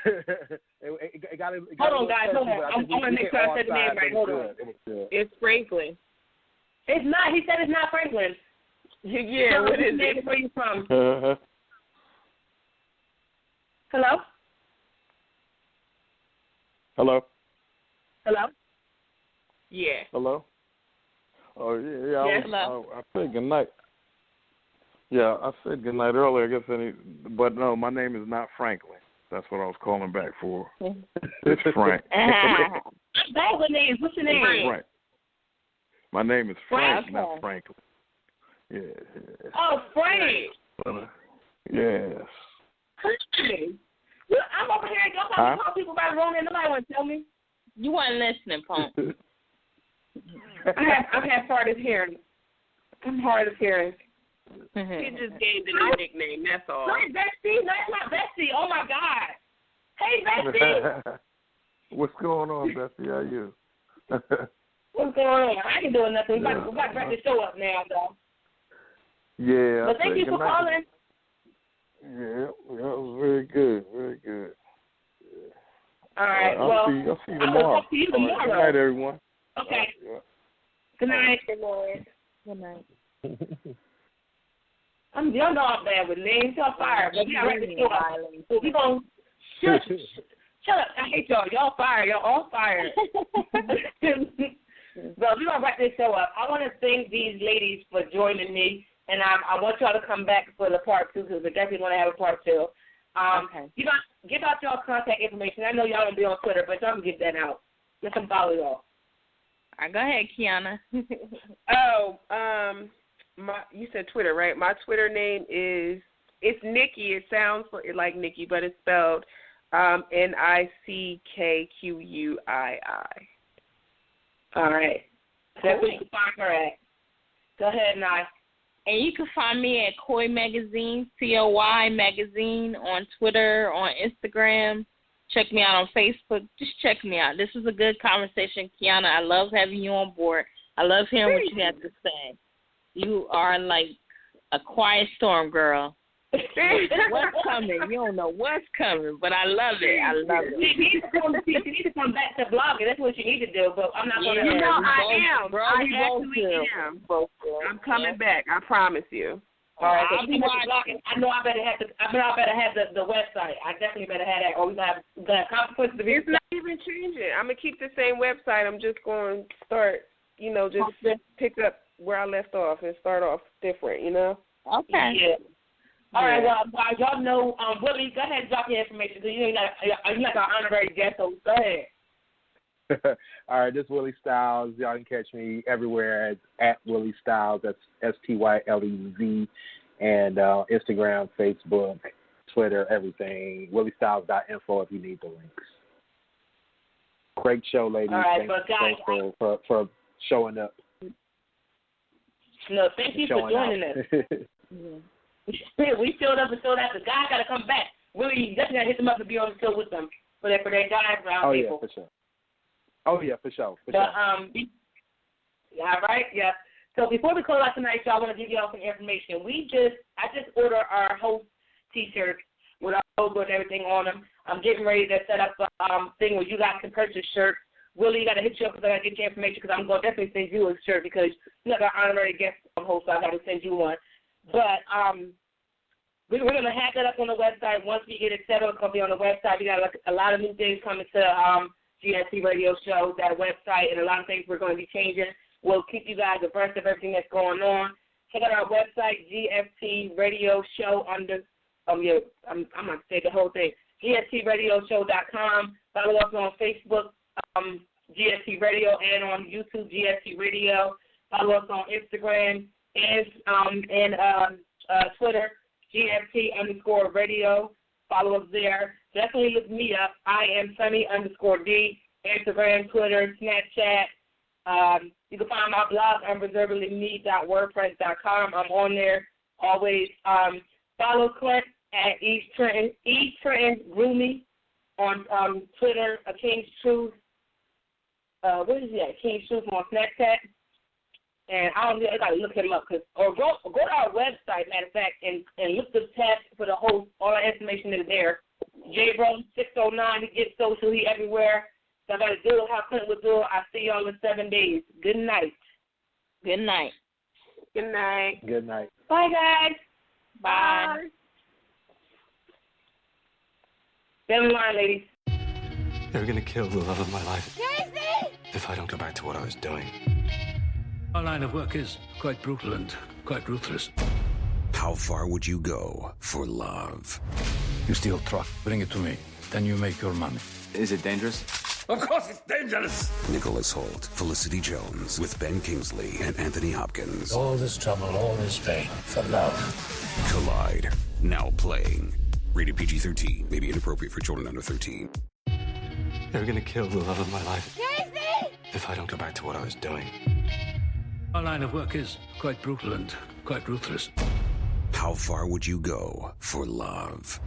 it got hold on, guys. Hold on. I'm going to make sure I said the name right. Hold on. It's Franklin. It's not. He said it's not Franklin. Yeah, what is it? Where you from? Hello? Hello? Hello? Yeah. Hello? Oh, yeah. Hello. I said good night. Yeah, I said good night earlier. I guess but no, my name is not Franklin. That's what I was calling back for. It's Frank. Back with names. What's your name? Frank. My name is Frank, not Franklin. Yeah. Oh, Frank. Yes. Look, I'm over here. Don't try to call people by the wrong name. Nobody want to tell me. You weren't listening, Punk. I have hard of hearing. I'm hard of hearing. He just gave the new nickname, that's all. Hi, Bessie. No, it's not Bessie. Oh, my God. Hey, Bessie. What's going on, Bessie? How are you? What's going on? I ain't doing nothing. We're about to wrap the show up now, though. Yeah. But thank you for calling. Yeah, it was very good. Very good. Yeah. All right, I'll see you tomorrow. I'll talk to you tomorrow. Good night, everyone. Okay. Yeah. Good night. Good night. Y'all know I'm bad with names. Y'all fired. But we got to wrap the show up. So we're going to shut up. I hate y'all. Y'all fired. Y'all all fired. So we're going to wrap this show up. I want to thank these ladies for joining me. And I want y'all to come back for the part 2 because we're definitely going to have a part 2. Okay. Give out y'all contact information. I know y'all don't be on Twitter, but y'all can get that out. Let them follow y'all. All right, go ahead, Kiana. You said Twitter, right? My Twitter name it's Nikki. It sounds like Nikki, but it's spelled NICKQUII. All right. That's where you can find her at. Go ahead, Nye. And you can find me at Koi Magazine, COY Magazine, on Twitter, on Instagram. Check me out on Facebook. Just check me out. This is a good conversation, Kiana. I love having you on board. I love hearing what you have to say. You are like a quiet storm, girl. What's coming? You don't know what's coming, but I love it. I love it. You need to come back to blogging. That's what you need to do. But I'm not going to. You know, I am. Bro, I actually am. I'm coming back. I promise you. All right. So you blogging. I know I better have the website. I definitely better have that. Or we're gonna have consequences. It's not even changing. I'm gonna keep the same website. I'm just going to start. Just pick up where I left off and start off different. Okay. Yeah. All right, well, y'all know, Willie, go ahead and drop your information because you're like our honorary guest, so go ahead. All right, this is Willie Styles. Y'all can catch me everywhere at Willie Styles. That's STYLEZ. And Instagram, Facebook, Twitter, everything. WillieStyles.info if you need the links. Great show, ladies. All right, Thanks for showing up. No, thank you for joining us. We showed up and showed out. The guy got to come back. Willie, you definitely got to hit them up and be on the show with them for their guys round table. Yeah, for sure. Oh, yeah, for sure. Yeah, right, yeah. So before we close out tonight, y'all, I want to give y'all some information. I just ordered our host T-shirts with our logo and everything on them. I'm getting ready to set up a thing where you guys can purchase shirts. Willie, you got to hit you up because I got to get your information because I'm going to definitely send you a shirt because you're like our honorary guest host, so I got to send you one. But we're going to have that up on the website. Once we get it settled, it's going to be on the website. We got a lot of new things coming to GST Radio Show, that website, and a lot of things we're going to be changing. We'll keep you guys abreast of everything that's going on. Check out our website, GST Radio Show I'm going to say the whole thing, GSTRadioshow.com. Follow us on Facebook, GST Radio, and on YouTube, GST Radio. Follow us on Instagram and Twitter, GFT_radio. Follow us there. Definitely look me up. I am Sunny_D. Instagram, Twitter, Snapchat. You can find my blog, unreservedlyme.wordpress.com. I'm on there always. Follow Clint at East Trenton Groomy on Twitter. King's Truth. What is he at? King's Truth on Snapchat. And I got to look him up. Or go to our website, matter of fact, and look the tab for the host. All our information is there. JBro609, he gets social, he everywhere. So I got to do how Clint would do it. I'll see y'all in 7 days. Good night. Good night. Good night. Good night. Bye, guys. Bye. Get in line, ladies. They're going to kill the love of my life. Casey! If I don't go back to what I was doing. Our line of work is quite brutal and quite ruthless. How far would you go for love? You steal truck, bring it to me, then you make your money. Is it dangerous? Of course it's dangerous! Nicholas Hoult, Felicity Jones, with Ben Kingsley and Anthony Hopkins. All this trouble, all this pain, for love. Collide, now playing. Rated PG-13, may be inappropriate for children under 13. They're going to kill the love of my life. Casey! If I don't go back to what I was doing. Our line of work is quite brutal and quite ruthless. How far would you go for love?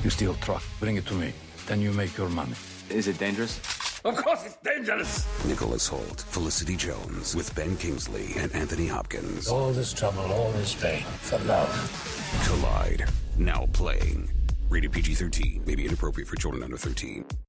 You steal truck, bring it to me, then you make your money. Is it dangerous? Of course it's dangerous! Nicholas Hoult, Felicity Jones, with Ben Kingsley and Anthony Hopkins. All this trouble, all this pain, for love. Collide, now playing. Rated PG-13, may be inappropriate for children under 13.